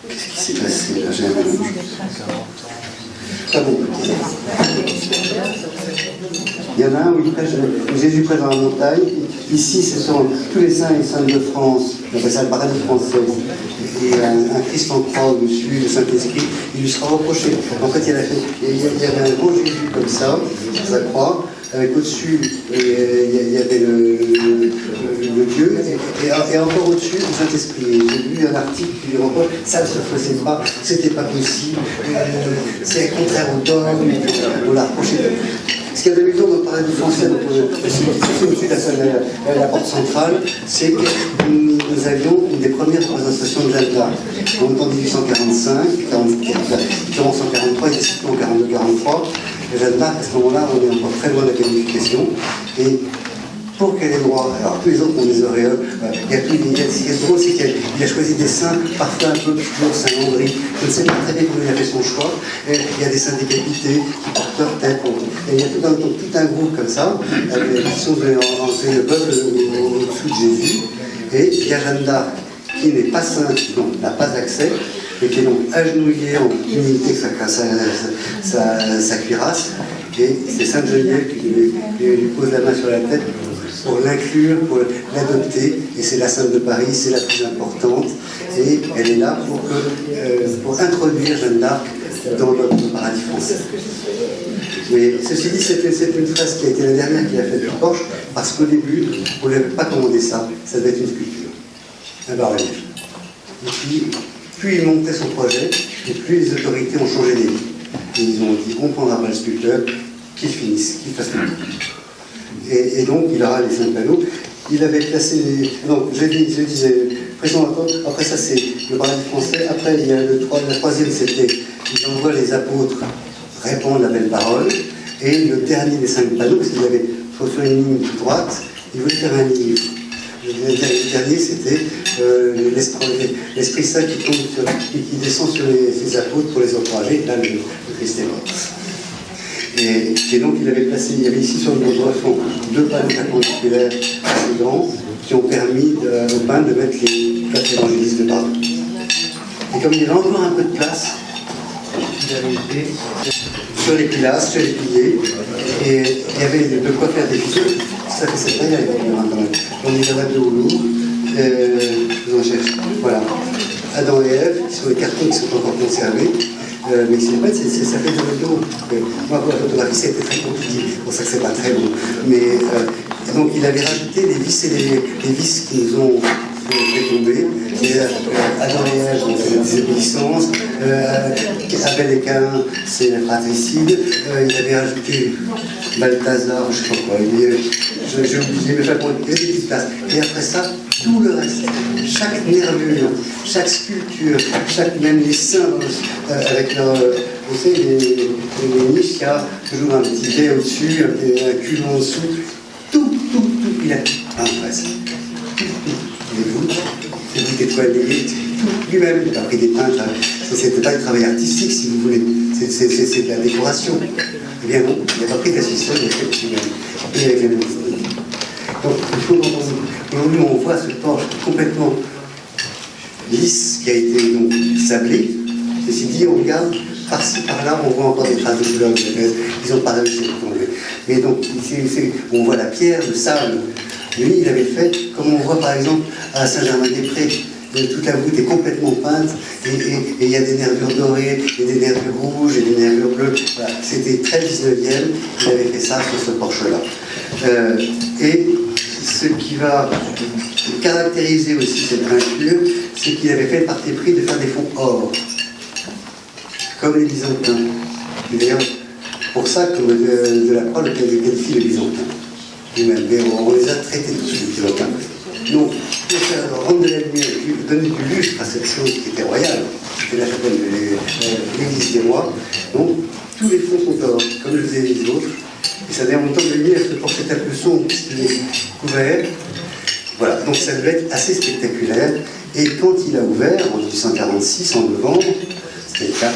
Qu'est-ce qui s'est passé là? J'ai un mélange. Ah bon. Il y en a un où il prêche Jésus près dans la montagne. Ici, ce sont tous les saints et saintes de France. On appelle ça le paradis français. Et un Christ en croix au-dessus, le Saint-Esprit, il lui sera reproché. En fait, il y avait un gros Jésus comme ça, sa croix, avec au-dessus, il y avait le Dieu, et encore au-dessus, le Saint-Esprit. J'ai lu un article qui lui reproche, ça ne se faisait pas, c'était pas possible, c'est contraire au dogme, on l'a reproché. Ce qu'il y a de dans le paradis français, c'est au-dessus de la porte centrale, c'est que nous avions une des premières représentations de Jeanne d'Arc. Donc en 1845, 1943, il est en 42-43. Jeanne d'Arc, à ce moment-là, on est encore très loin de la qualification. Et pour qu'elle ait droit, alors tous les autres ont des auréoles, il y a ce qui est drôle, c'est qu'il a choisi des saints, parfois un peu obscurs, Saint-Landry, je ne sais pas très bien comment il a fait son choix, et il y a des saints décapités qui portent leur tête, et il y a tout un groupe comme ça, qui sont entrés le peuple au-dessous de Jésus, et il y a Jeanne d'Arc, qui n'est pas sainte, donc n'a pas accès, et qui est donc agenouillée en humilité sa cuirasse, et c'est Sainte Geneviève qui lui pose la main sur la tête pour l'inclure, pour l'adopter, et c'est la Sainte de Paris, c'est la plus importante, et elle est là pour introduire Jeanne d'Arc dans notre paradis français. Mais ceci dit, c'est une phrase qui a été la dernière qu'il a faite de Porche, parce qu'au début, on ne lui avait pas commandé ça, ça devait être une sculpture, un bas-relief. Et puis, plus il montait son projet, et plus les autorités ont changé d'avis. Et ils ont dit, on ne prendra pas le sculpteur, qu'il finisse, qu'il fasse le tout. Et donc, il aura les 5 panneaux. Il avait placé les... Donc, je disais, après ça, c'est le paradis français. Après, il y a la troisième, c'était, il envoie les apôtres répondre à la belle parole. Et le dernier des 5 panneaux, parce qu'il avait sur une ligne droite, il voulait faire un livre. Le dernier, c'était l'Esprit Saint qui descend sur les apôtres pour les encourager. Là, le Christ est mort. Et donc, il avait ici sur le fond 2 panneaux perpendiculaires assez grands qui ont permis au peintre de mettre les 4 évangélistes de partout. Et comme il y avait encore un peu de place, il avait été sur les pilastres, sur les piliers, et il y avait de quoi faire des figures. Ça fait cette taille avec quand même. On est là de au Louvre, je vous en cherche. Voilà. Adam et Ève, qui sont les cartons qui sont encore conservés. Mais en fait, ça fait de dos. Moi, pour la photographie, c'était très compliqué. C'est pour ça que c'est pas très bon. Mais donc, il avait rajouté les vis et les vis qui nous ont fait tomber. Adam et Ève, c'est des obéissances. Abel et Caïn, c'est la fratricide. Il avait rajouté Balthazar, je ne sais pas quoi. J'ai oublié, mais enfin, bon, il y a des petites places. Et après ça, tout le reste, chaque nervure, chaque sculpture, même les saints, avec leur. Vous savez, les niches, il y a toujours un petit dé au-dessus, un cul en dessous. Tout, il a tout. Presque. Et vous étoilés, tout lui-même. Il a pris des peintres, c'était pas du travail artistique, si vous voulez, c'est de la décoration. Eh bien non, il n'a pas pris d'assistant, il a fait tout lui-même. Et avec la même chose. Donc, il faut aujourd'hui, on voit ce porche complètement lisse, qui a été donc sablé. Ceci dit, on regarde par-ci, par-là, on voit encore des traces de couleur. Ils n'ont pas réussi à tomber. Mais donc, on voit la pierre, le sable. Lui, il avait fait, comme on voit par exemple à Saint-Germain-des-Prés, toute la voûte est complètement peinte, et il y a des nervures dorées, et des nervures rouges, et des nervures bleues. Voilà. C'était très 19e, il avait fait ça sur ce porche-là. Et ce qui va caractériser aussi cette peinture, c'est qu'il avait fait le parti pris de faire des fonds or, comme les Byzantins. Et d'ailleurs, pour ça que Delacroix le qualifie les Byzantins. Mais on les a traités tous les Byzantins. Donc, pour faire rendre de la lumière, donner du lustre à cette chose qui était royale, c'était la chapelle de l'église des rois, donc tous les fonds sont or, comme le faisaient les autres. Et ça donne en même temps de lumière, ce portrait un peu sombre, puisqu'il est couvert. Voilà, donc ça devait être assez spectaculaire. Et quand il a ouvert, en 1846, en novembre, c'était le 4,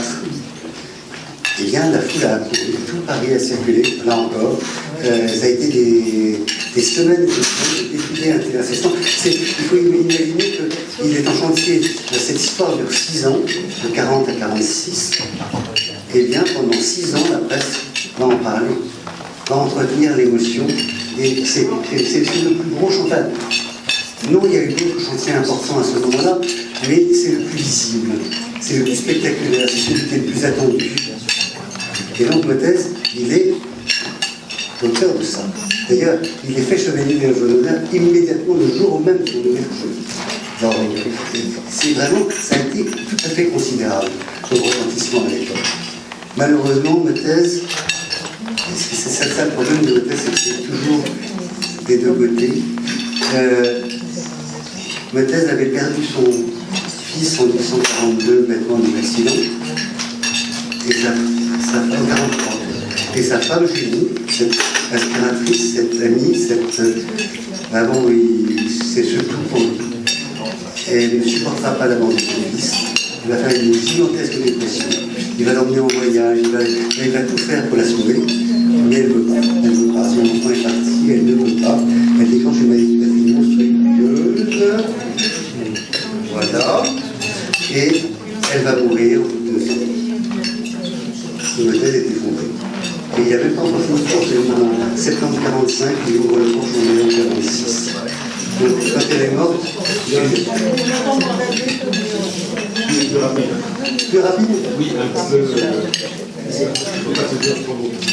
eh bien, la foule a couru, tout Paris a circulé, là encore. Ça a été des semaines de défilés intéressants. Il faut imaginer qu'il est en chantier. Cette histoire dure 6 ans, de 40 à 46. Eh bien, pendant 6 ans, la presse va en parler, va entretenir l'émotion. Et c'est le plus gros chantier. Non, il y a eu d'autres chantiers importants à ce moment-là, mais c'est le plus visible, c'est le plus spectaculaire, c'est celui qui est le plus attendu. Et donc, Mottez, il est l'auteur de ça. D'ailleurs, il est fait chevalier de la Légion d'honneur immédiatement le jour même de son ouverture. C'est vraiment, ça a été tout à fait considérable, son retentissement à l'époque. Malheureusement, Mottez, c'est ça le problème de Mottez, c'est que c'est toujours des deux côtés. Mottez avait perdu son fils en 1942, maintenant d'un accident, et sa femme, 43. Et sa femme, Julie, cette aspiratrice, cette amie, avant, c'est surtout pour lui. Elle ne supportera pas l'abandon de son fils. Il va faire une gigantesque dépression. Il va l'emmener en voyage, il va tout faire pour la sauver, mais elle ne veut pas. Elle ne veut pas. Son enfant est parti, elle ne veut pas. Elle déclenche une maladie monstrueuse. Voilà. Et elle va mourir au bout de 2 ans. Son hôtel est effondré. Et il n'y a même pas encore fini de porte, en septembre 45, il ouvre le porche en novembre 46. Donc, quand elle est morte, plus rapide. Oui, un peu.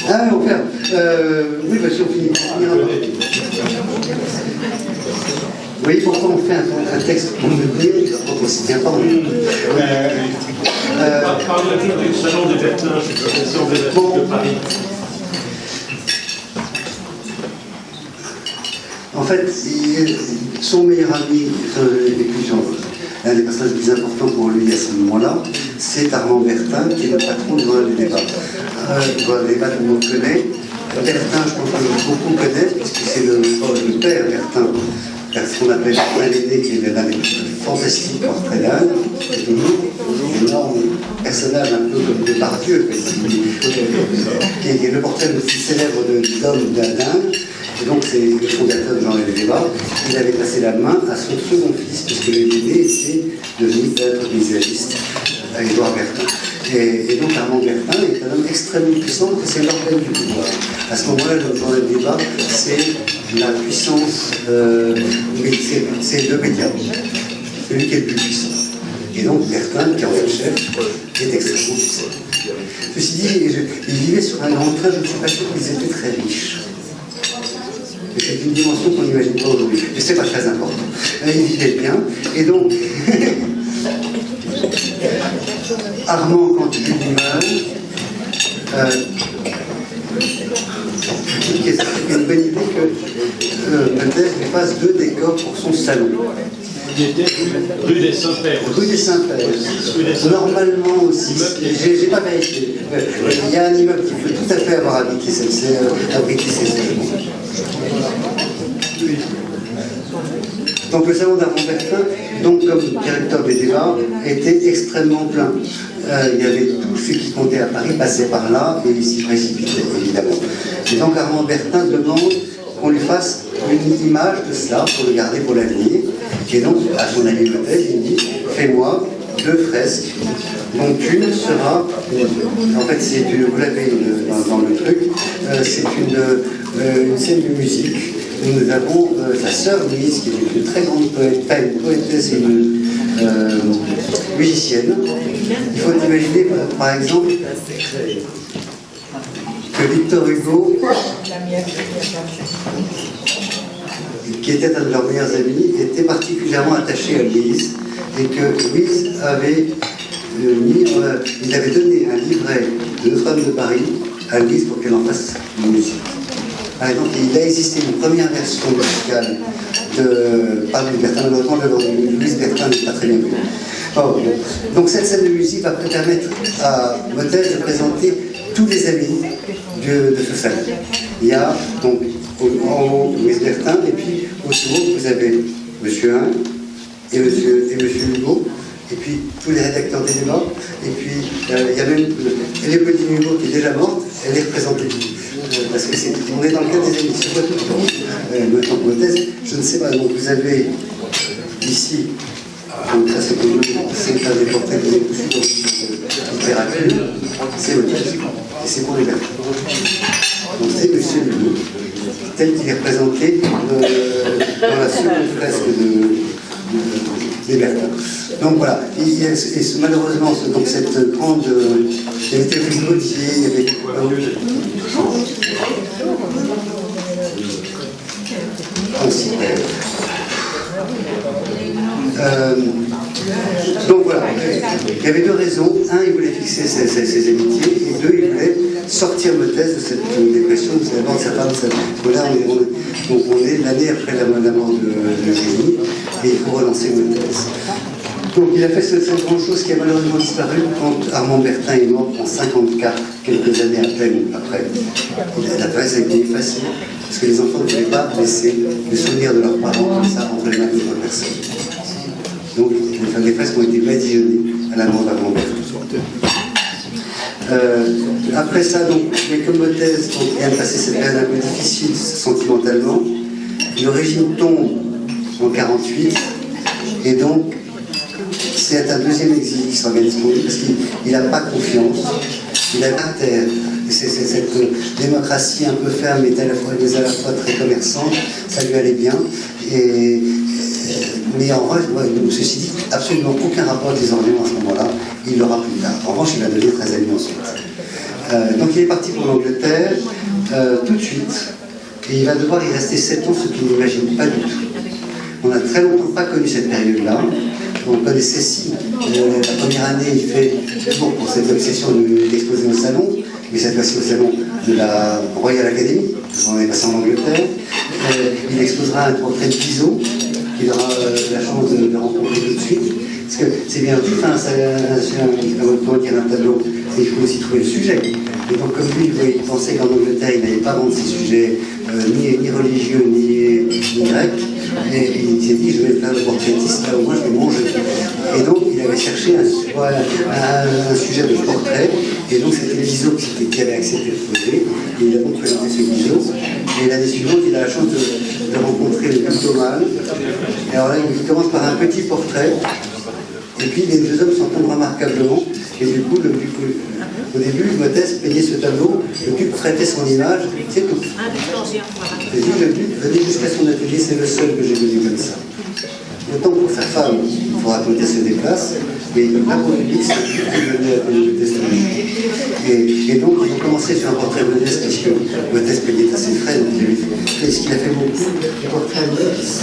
Ah, on ferme. Oui, parce qu'on finit. Oui, pourquoi on fait un texte pour me dire, on ne s'y tient pas. Parlez un peu du salon des Bertins, je suis professeur de Paris. En fait, son meilleur ami, l'un des personnages les plus importants pour lui à ce moment-là, c'est Armand Bertin, qui est le patron du Journal du Débat. Le Journal du Débat, tout le monde connaît. Bertin, je pense que beaucoup connaissent, puisque c'est le père Bertin, ce qu'on appelle Bertin l'aîné, qui est l'un des plus fantastiques portraits d'Anne. C'est toujours un énorme personnage, un peu comme Depardieu, qui est le portrait le plus célèbre d'homme d'Anne. Et donc, c'est le fondateur du Journal du Débat. Il avait passé la main à son second fils, puisque l'aîné était devenu peintre paysagiste, à Édouard Bertin. Et donc, Armand Bertin est un homme extrêmement puissant, c'est l'organe du pouvoir. À ce moment-là, le Journal du Débat, c'est la puissance, c'est le média, celui qui est le plus puissant. Et donc, Bertin, qui est en fait chef, est extrêmement puissant. Ceci dit, ils vivaient sur un grand train, je ne suis pas sûr qu'ils étaient très riches. C'est une dimension qu'on n'imagine pas aujourd'hui. Mais c'est pas très important. Il vivait bien. Et donc, Armand, quand il meurt, c'est une bonne idée que Mottez lui fasse 2 décors pour son salon. Il était rue des Saints-Pères. Rue des Saints-Pères. Normalement aussi. J'ai pas vérifié. Il y a un immeuble qui peut tout à fait avoir abrité ces logements. Donc le salon d'Armand Bertin, donc comme directeur des débats, était extrêmement plein. Il y avait tous ceux qui comptaient à Paris passaient par là et ils s'y précipitaient, évidemment. Et donc Armand Bertin demande qu'on lui fasse une image de cela pour le garder pour l'avenir. Et donc, à son ami Mottez, il dit « Fais-moi 2 fresques. » Donc une sera, en fait c'est une, vous l'avez dans le truc, c'est une scène de musique. Nous avons sa sœur Louise, qui est une très grande poète, pas une poétesse et une musicienne. Il faut imaginer, par exemple, que Victor Hugo, qui était un de leurs meilleurs amis, était particulièrement attaché à Louise, et que Louise avait il avait donné un livret de Notre-Dame de Paris à Louise pour qu'elle en fasse une musique. Par exemple, il a existé une première version musicale par Louise Bertin, malheureusement Louise Bertin n'est pas très bien connue. Oh, donc cette scène de musique va permettre à Mottez de présenter tous les amis de ce salon. Il y a donc en haut Louise Bertin, et puis autour vous avez Monsieur Hein et Monsieur Hugo, et puis tous les rédacteurs des débats, et puis il y a même Léopoldine Hugo qui est déjà morte, elle est représentée. Parce que on est dans le cadre des émissions tout le temps. Mottez, je ne sais pas, donc vous avez ici, donc ça c'est un des portraits que vous avez poussés dans littérature, c'est Mottez, et c'est pour les Bertin. Donc c'est Monsieur Hugo, tel qu'il est représenté dans la seconde fresque des Bertin. Donc voilà, et malheureusement, donc cette grande. Il y avait Théophile Gautier, il y avait. Donc voilà, il y avait 2 raisons. Un, il voulait fixer ses amitiés, et 2, il voulait sortir Mottez de cette dépression, de cette mort de sa femme. Donc là, on est l'année après la mort de Eugénie, et il faut relancer Mottez. Donc il a fait cette grande chose qui a malheureusement disparu quand Armand Bertin est mort en 1954, quelques années à peine après. La presse a été effacée, parce que les enfants ne pouvaient pas laisser le souvenir de leurs parents comme ça entre les mains d'autres personnes. Donc les fresques ont été badigeonnées à la mort d'Armand Bertin. Après ça, donc, mais comme Mottez vient de passer cette période un peu difficile sentimentalement, le régime tombe en 1948, et donc c'est un deuxième exil qui s'organise pour lui, parce qu'il n'a pas confiance, il a pas terre. C'est cette démocratie un peu ferme, mais à la fois très commerçante, ça lui allait bien. Mais en vrai, ceci dit, absolument aucun rapport avec les Orléans à ce moment-là, il l'aura plus tard. En revanche, il va devenir très ami ensuite. Donc il est parti pour l'Angleterre tout de suite, et il va devoir y rester 7 ans, ce qu'il n'imagine pas du tout. On n'a très longtemps pas connu cette période-là. On connaissait si. La première année, il fait toujours pour cette obsession d'exposer au salon, mais cette fois-ci au salon de la Royal Academy, on est passé en Angleterre. Il exposera un portrait de Guizot, qu'il aura la chance de rencontrer tout de suite. Parce que c'est bien tout un tableau, mais il faut aussi trouver le sujet. Et donc, comme lui, il pensait qu'en Angleterre, il n'allait pas vendre ses sujets ni religieux, ni grecs. Et il s'est dit, je vais faire le portraitiste, là au moins je vais manger. Et donc, il avait cherché un sujet de portrait. Et donc, c'était Guizot qui avait accepté de poser. Et il a donc présenté ce Guizot. Et l'année suivante, il a la chance de rencontrer le Thomas. Et alors là, il commence par un petit portrait. Et puis, les 2 hommes s'entendent remarquablement. Et du coup, au début, Mottez peignait ce tableau, le duc prêtait son image, c'est tout. Et puis, le duc venait jusqu'à son atelier, c'est le seul que j'ai venu comme ça. Autant pour sa femme, il faudra que Mottez se déplace, mais là pour le public, c'est le duc qui venait à Mottez. Et donc, ils ont commencé sur un portrait modeste, parce que Mottez peignait assez frais, donc il ce qu'il a fait beaucoup, des portraits modestes.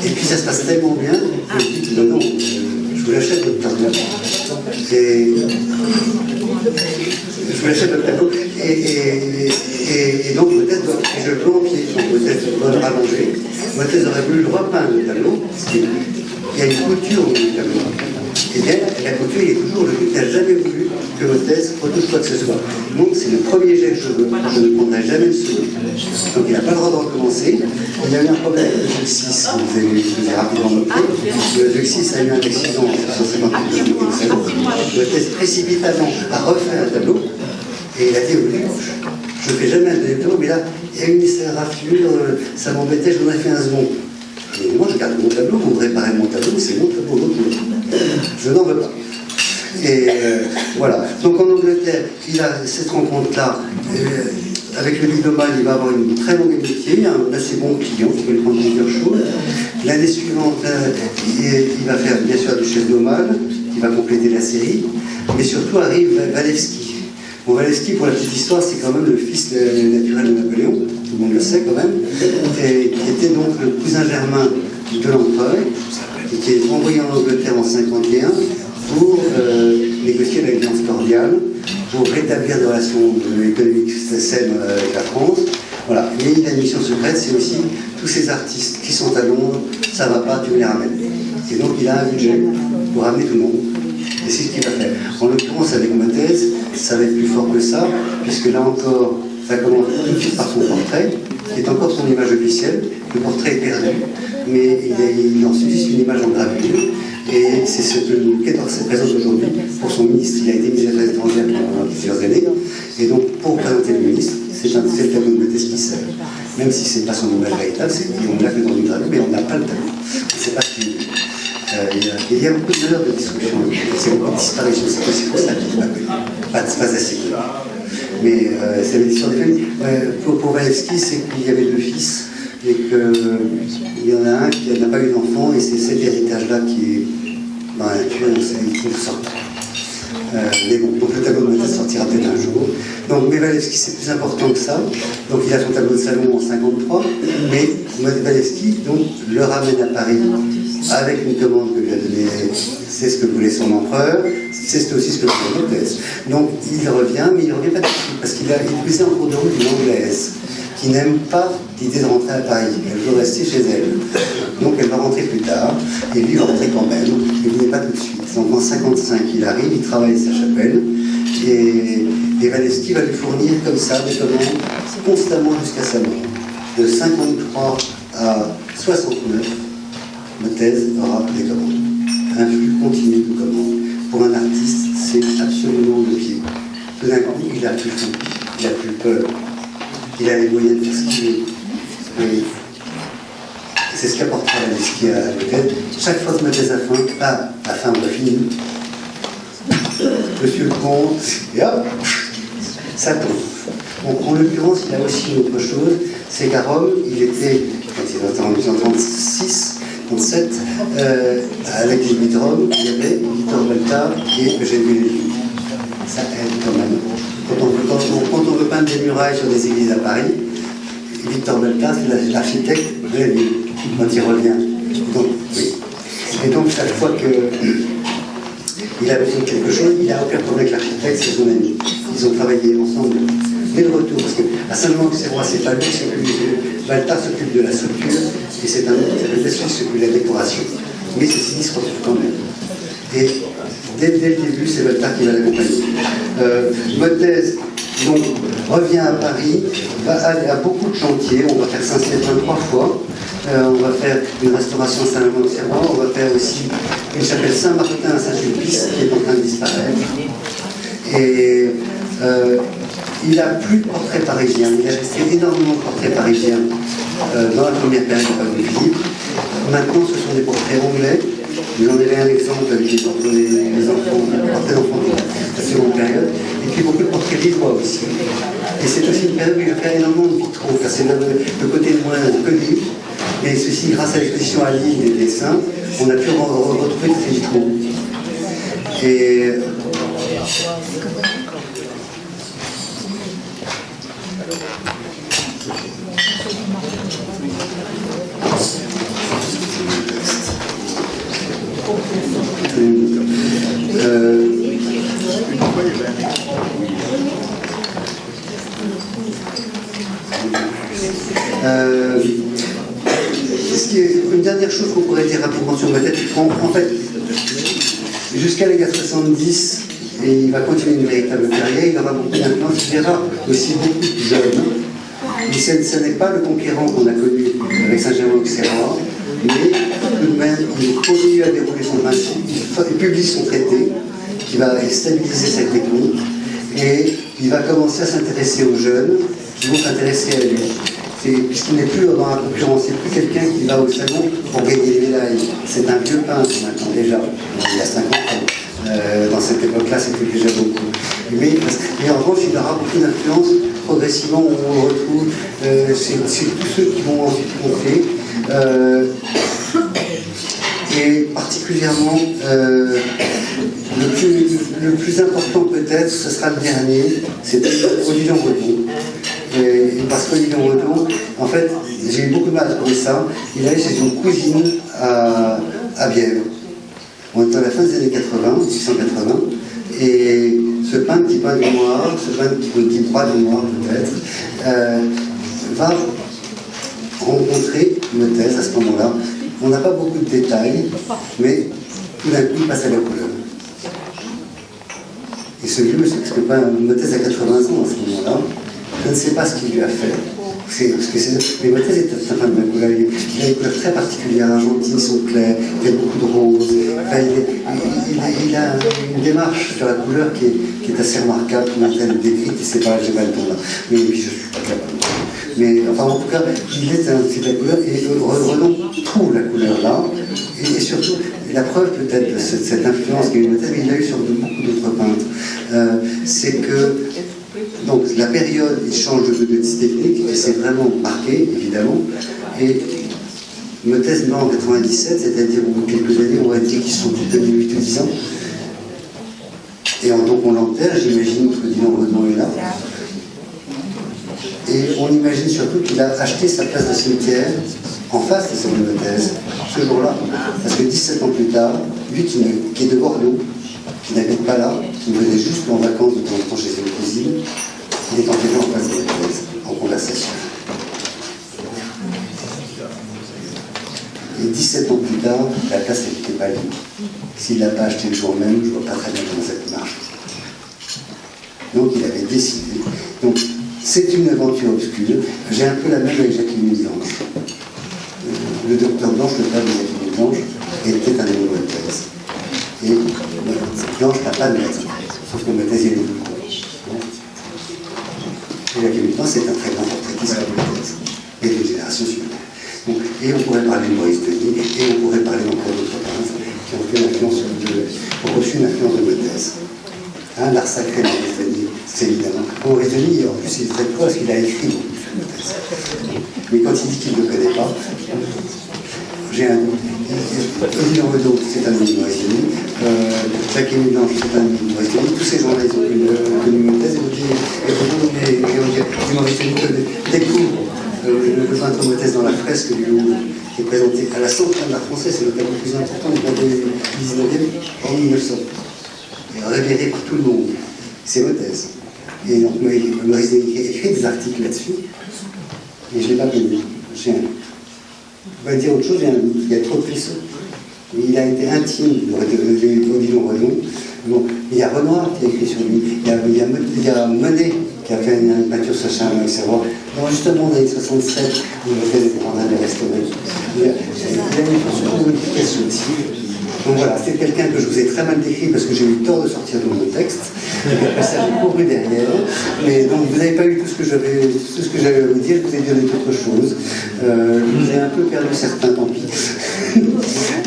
Et puis ça se passe tellement bien, que le duc dit non, je vous l'achète votre tableau. Et je vous l'achète votre tableau. Et donc peut-être, et je le prends en pied, donc peut-être doit le rallonger. Mottez aurait voulu le repeindre le tableau, parce qu'il y a une couture au tableau. Et bien, la couture, il est toujours, le but n'a jamais voulu que Mottez retouche quoi que ce soit. Donc c'est le premier jet que je veux, je ne prendrai jamais le second. Donc il n'a pas le droit de recommencer. Il y a eu un problème avec le jeu 6, vous avez rapidement noté. Le jeu 6 a eu un accident en 158 de Mottez précipitamment a refait un tableau et il a dit je ne fais jamais un deuxième tableau, mais là il y a une raflure, ça m'embêtait, je m'en ai fait un second. Et moi je garde mon tableau, vous me réparez mon tableau, c'est mon tableau, je n'en veux pas. Et voilà. Donc en Angleterre, il a cette rencontre-là. Avec le Biglomal, il va avoir une très longue amitié, un assez bon client qui peut lui prendre plusieurs choses. L'année suivante, il va faire bien sûr du chef d'Omal, qui va compléter la série. Mais surtout arrive Walewski. Bon, Walewski, pour la petite histoire, c'est quand même le fils naturel de Napoléon, tout le monde le sait quand même, et qui était donc le cousin germain de l'empereur, et qui est envoyé en Angleterre en 1951 pour négocier l'alliance cordiale, pour rétablir des relations économiques saines avec la France. Voilà. Mais il a une mission secrète, c'est aussi tous ces artistes qui sont à Londres, ça ne va pas, tu me les ramènes. Et donc il a un budget pour ramener tout le monde. Et c'est ce qu'il va faire. En l'occurrence, avec Mottez, ça va être plus fort que ça, puisque là encore, ça commence tout de suite par son portrait, qui est encore son image officielle. Le portrait est perdu, mais il en subsiste une image en gravure. Et c'est ce que Quai d'Orsay présente aujourd'hui pour son ministre. Il a été ministre des Affaires étrangères pendant plusieurs années. Et donc, pour présenter le ministre, c'est le tableau de Mottez qui sert. Même si ce n'est pas son image véritable, on l'a fait dans une gravure, mais on n'a pas le tableau. C'est pas ce qu'il veut. Il y a beaucoup de malheurs de destruction, c'est beaucoup de disparitions, c'est aussi pour ça qu'il n'est pas connu. Pas assez connu. Mais c'est l'histoire des familles. Pour Walewski, c'est qu'il y avait deux fils, et qu'il y en a un qui n'a pas eu d'enfant, et c'est cet héritage-là qui est dans la nature, il trouve ça. Mais bon, donc le tableau de Mottez sortira peut-être un jour. Donc, mais Walewski, c'est plus important que ça. Donc, il a son tableau de salon en 1953, mais Walewski donc, le ramène à Paris avec une commande que lui a donnée, c'est ce que voulait son empereur, c'est aussi ce que voulait Mottez. Donc, il revient, mais il ne revient pas tout de suite, parce qu'il a épuisé en cours de route une Anglaise qui n'aime pas l'idée de rentrer à Paris. Elle veut rester chez elle. Donc elle va rentrer plus tard, et lui va rentrer quand même, il ne venait pas tout de suite. Donc en 1955, il arrive, il travaille à sa chapelle, et Walewski va lui fournir comme ça des commandes constamment jusqu'à sa mort. De 1953 à 1969, Mottez aura des commandes. Un flux continu de commandes. Pour un artiste, c'est absolument le pied. Tout d'un coup, il n'a plus faim, il n'a plus peur. Il a les moyens de faire ce qu'il veut. C'est ce qu'apportera Walewski à Mottez. Chaque fois que Mottez a faim, la faim, on a fini. Monsieur le comte, et hop, ça tombe. Donc, en l'occurrence, il a aussi une autre chose, c'est qu'à Rome, il était, quand il était en 1936, 1937, avec les huit de Rome, il y avait Victor Baltard et Eugène Guéléguy. Ça aide quand même. Quand on veut peindre des murailles sur des églises à Paris, Victor Baltard, c'est l'architecte de la ville, quand il revient. Donc, oui. Et donc, chaque fois qu'il a besoin de quelque chose, il n'a aucun problème avec l'architecte, c'est son ami. Ils ont travaillé ensemble. Mais le retour, parce qu'à Saint-Germain-Auxerrois, c'est pas lui qui s'occupe, Baltard s'occupe de la structure, et c'est un autre qui s'occupe de la décoration. Mais ceci dit se retrouve quand même. Et dès le début, c'est Baltard qui va l'accompagner. Mottez donc, revient à Paris, va aller à beaucoup de chantiers, on va faire Saint-Stéphane 3 fois, on va faire une restauration à Saint-Germain-Auxerrois, on va faire aussi une chapelle Saint-Martin à Saint-Sulpice qui est en train de disparaître. Et il n'a plus de portraits parisiens, il a fait énormément de portraits parisiens dans la première période de Philippe. Maintenant, ce sont des portraits anglais. J'en avais un exemple avec les enfants, les portraits d'enfants de la seconde période, et puis beaucoup de portraits lillois aussi. Et c'est aussi une période où il y a fait énormément de vitraux. Enfin, c'est le côté le moins connu, mais ceci, grâce à l'exposition à Lille des dessins, on a pu retrouver tous ces vitraux. Et une dernière chose qu'on pourrait dire rapidement sur Mottez, en fait, jusqu'à les années 70, et il va continuer une véritable carrière, il aura beaucoup d'influence, il verra aussi beaucoup de jeunes. Mais ce n'est pas le conquérant qu'on a connu avec Saint-Germain-l'Auxerrois, mais tout de même, il continue à dérouler son principe, il publie son traité, qui va stabiliser cette technique, et il va commencer à s'intéresser aux jeunes, qui vont s'intéresser à lui. Puisqu'il n'est plus dans la concurrence, c'est plus quelqu'un qui va au salon pour gagner des médailles. C'est un vieux peintre maintenant déjà, il y a 50 ans. Dans cette époque-là, c'était déjà beaucoup. Mais en revanche, il aura beaucoup d'influence. Progressivement, on le retrouve. C'est tous ceux qui vont ensuite compter. Et particulièrement, le plus important peut-être, ce sera le dernier, c'est Odilon Redon. Parce qu'Odilon Redon, en fait, j'ai eu beaucoup de mal à trouver ça. Il allait chez une cousine à Bièvre. On est à la fin des années 80, 1880, et ce peintre qui peint du noir, ce peintre qui broie du noir peut-être, va rencontrer Mottez à ce moment-là. On n'a pas beaucoup de détails, mais tout d'un coup il passe à la couleur. Et ce vieux monsieur, parce que Mottez a 80 ans à ce moment-là, je ne sais pas ce qu'il lui a fait. Mais Mottez est un peintre de la couleur. Il a des couleurs très particulières, argentines sont claires, il y a beaucoup de roses. Il a une démarche sur la couleur qui est assez remarquable, qui m'intéresse décrite, et c'est pas, j'ai pas le temps là. Mais puis je suis pas capable. Mais enfin, en tout cas, il est un petit la couleur, et Redon trouve la couleur là, et surtout, la preuve peut-être de cette influence qu'a eu Mottez, mais il l'a eu sur beaucoup d'autres peintres, c'est que donc la période, il change de technique, et c'est vraiment marqué, évidemment. Et Mottez meurt en 97, c'est-à-dire au bout de quelques années, on va dire qu'ils sont tous de 8 ou 10 ans. Et donc on l'enterre, j'imagine que Odilon Redon est là. Et on imagine surtout qu'il a acheté sa place de cimetière en face de celle de Mottez, ce jour-là. Parce que 17 ans plus tard, lui qui est de Bordeaux, qui n'habite pas là, qui venait juste en vacances de temps en temps chez ses cousines, il est enterré en face de Mottez, en conversation. Et 17 ans plus tard, la place n'était pas libre. S'il ne l'a pas acheté le jour même, je ne vois pas très bien comment ça peut marcher. Donc il avait décidé. Donc c'est une aventure obscure. J'ai un peu la même avec Jacqueline Blanche. Le docteur Blanche, le père de Jacqueline Blanche, était un ami de Mottez. Et Blanche n'a pas de maître, sauf que Mottez est le plus gros. Et Jacqueline Blanche, c'est un très grand portraitiste de Mottez, et d'une génération supérieure. Et on pourrait parler de Maurice Denis, et on pourrait parler encore d'autres peintres qui ont reçu une influence de Mottez. L'art sacré de Maurice Denis, c'est évidemment. Maurice Denis, en plus, il est très proche, il a écrit beaucoup sur Mottez. Mais quand il dit qu'il ne le connaît pas, j'ai un doute. Odilon Redon, c'est un ami de Maurice Denis. Jacqueline Blanche, c'est un ami de Maurice Denis. Tous ces gens-là, ils ont connu Mottez, et Maurice Denis découvre le peintre Mottez dans la fresque du Louvre, qui est présentée à la Centrale de l'art français, c'est le tableau le plus important du 19e en 1900. Et révéré par tout le monde. C'est Mottez. Et donc, Maurice Denis écrit des articles là-dessus, mais je ne l'ai pas connu. On va dire autre chose, il y a trop de faisceaux. Il a été intime de Odilon Redon. Bon, il y a Renoir qui a écrit sur lui, il y a Monet qui a fait une peinture sur Saint-Germain-l'Auxerrois. Justement, dans les 67, il a fait des grands de restaurer. Il a une photographie aussi. Donc voilà, c'est quelqu'un que je vous ai très mal décrit parce que j'ai eu tort de sortir de mon texte. Et après ça, j'ai couru derrière. Mais donc, vous n'avez pas eu tout ce que j'avais à vous dire, je vous ai donné autre chose. Je vous ai un peu perdu certains, tant pis.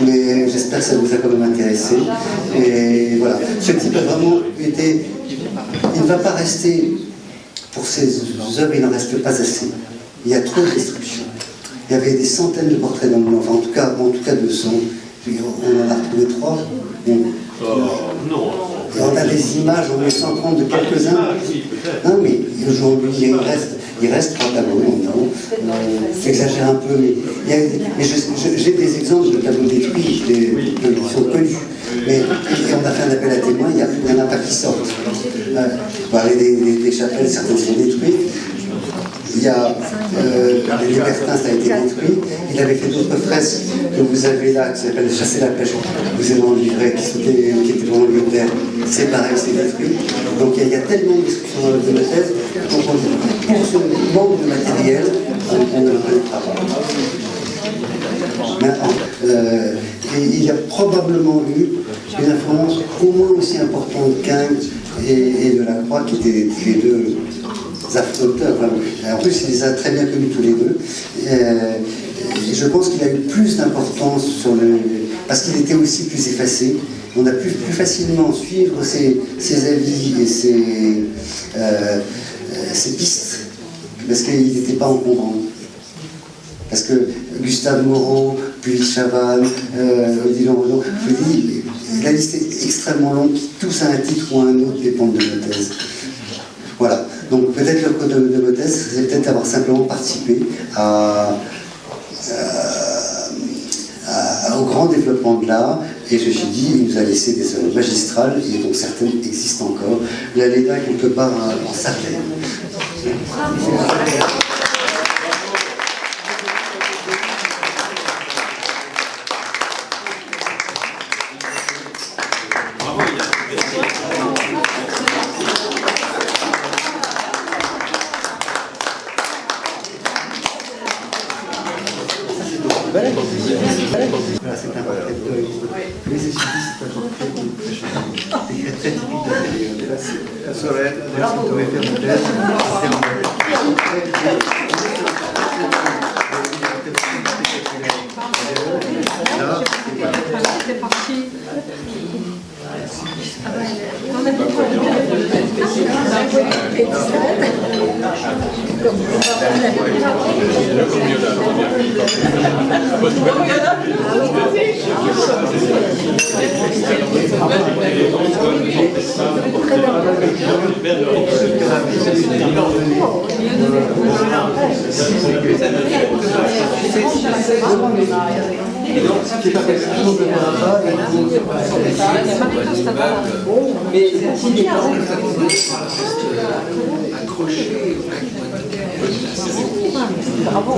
Mais j'espère que ça vous a quand même intéressé. Et voilà, ce type a vraiment été. Il ne va pas rester. Pour ses œuvres, il n'en reste pas assez. Il y a trop de destruction. Il y avait des centaines de portraits dans le monde, enfin en tout cas 200. On en a retrouvé 3. Non. Et on a des images en 1930 de quelques-uns. Non, mais aujourd'hui, il reste 3 tableaux maintenant. J'exagère un peu, mais j'ai des exemples de tableaux détruits qui sont connus. Mais on a fait un appel à témoins, il n'y en a pas qui sortent. On parlait des chapelles, certaines sont détruites. Il y a les Libertins, ça a été détruit. Il avait fait d'autres fresques que vous avez là, qui s'appellent Chasser la pêche. Vous avez en livret, qui étaient en Angleterre. c'est pareil, c'est détruit. Donc il y a tellement de destruction dans le thèse, donc pour ce manque de matériel, on ne le connaît pas. Maintenant, il y a probablement eu une influence au moins aussi importante qu'Ing et de la Croix, qui étaient les deux auteurs. En plus, il les a très bien connus tous les deux. Et je pense qu'il a eu plus d'importance sur le... parce qu'il était aussi plus effacé. On a pu plus facilement suivre ses avis et ses pistes, parce qu'il n'était pas encombrant. Parce que Gustave Moreau, puis Chavannes, Odilon Redon, je vous dis, la liste est extrêmement longue, tous à un titre ou à un autre dépendent de ma thèse. Voilà. Donc peut-être le code de ma thèse, c'est peut-être avoir simplement participé au grand développement de l'art, et ceci dit, il nous a laissé des œuvres magistrales, et dont certaines existent encore. La Léda quelque part en Sardaigne. Voilà, c'est un portrait de mais c'est un portrait très typique de la sorelle, de la Sainte-Thérèse Bermudez. C'est parti. Bravo.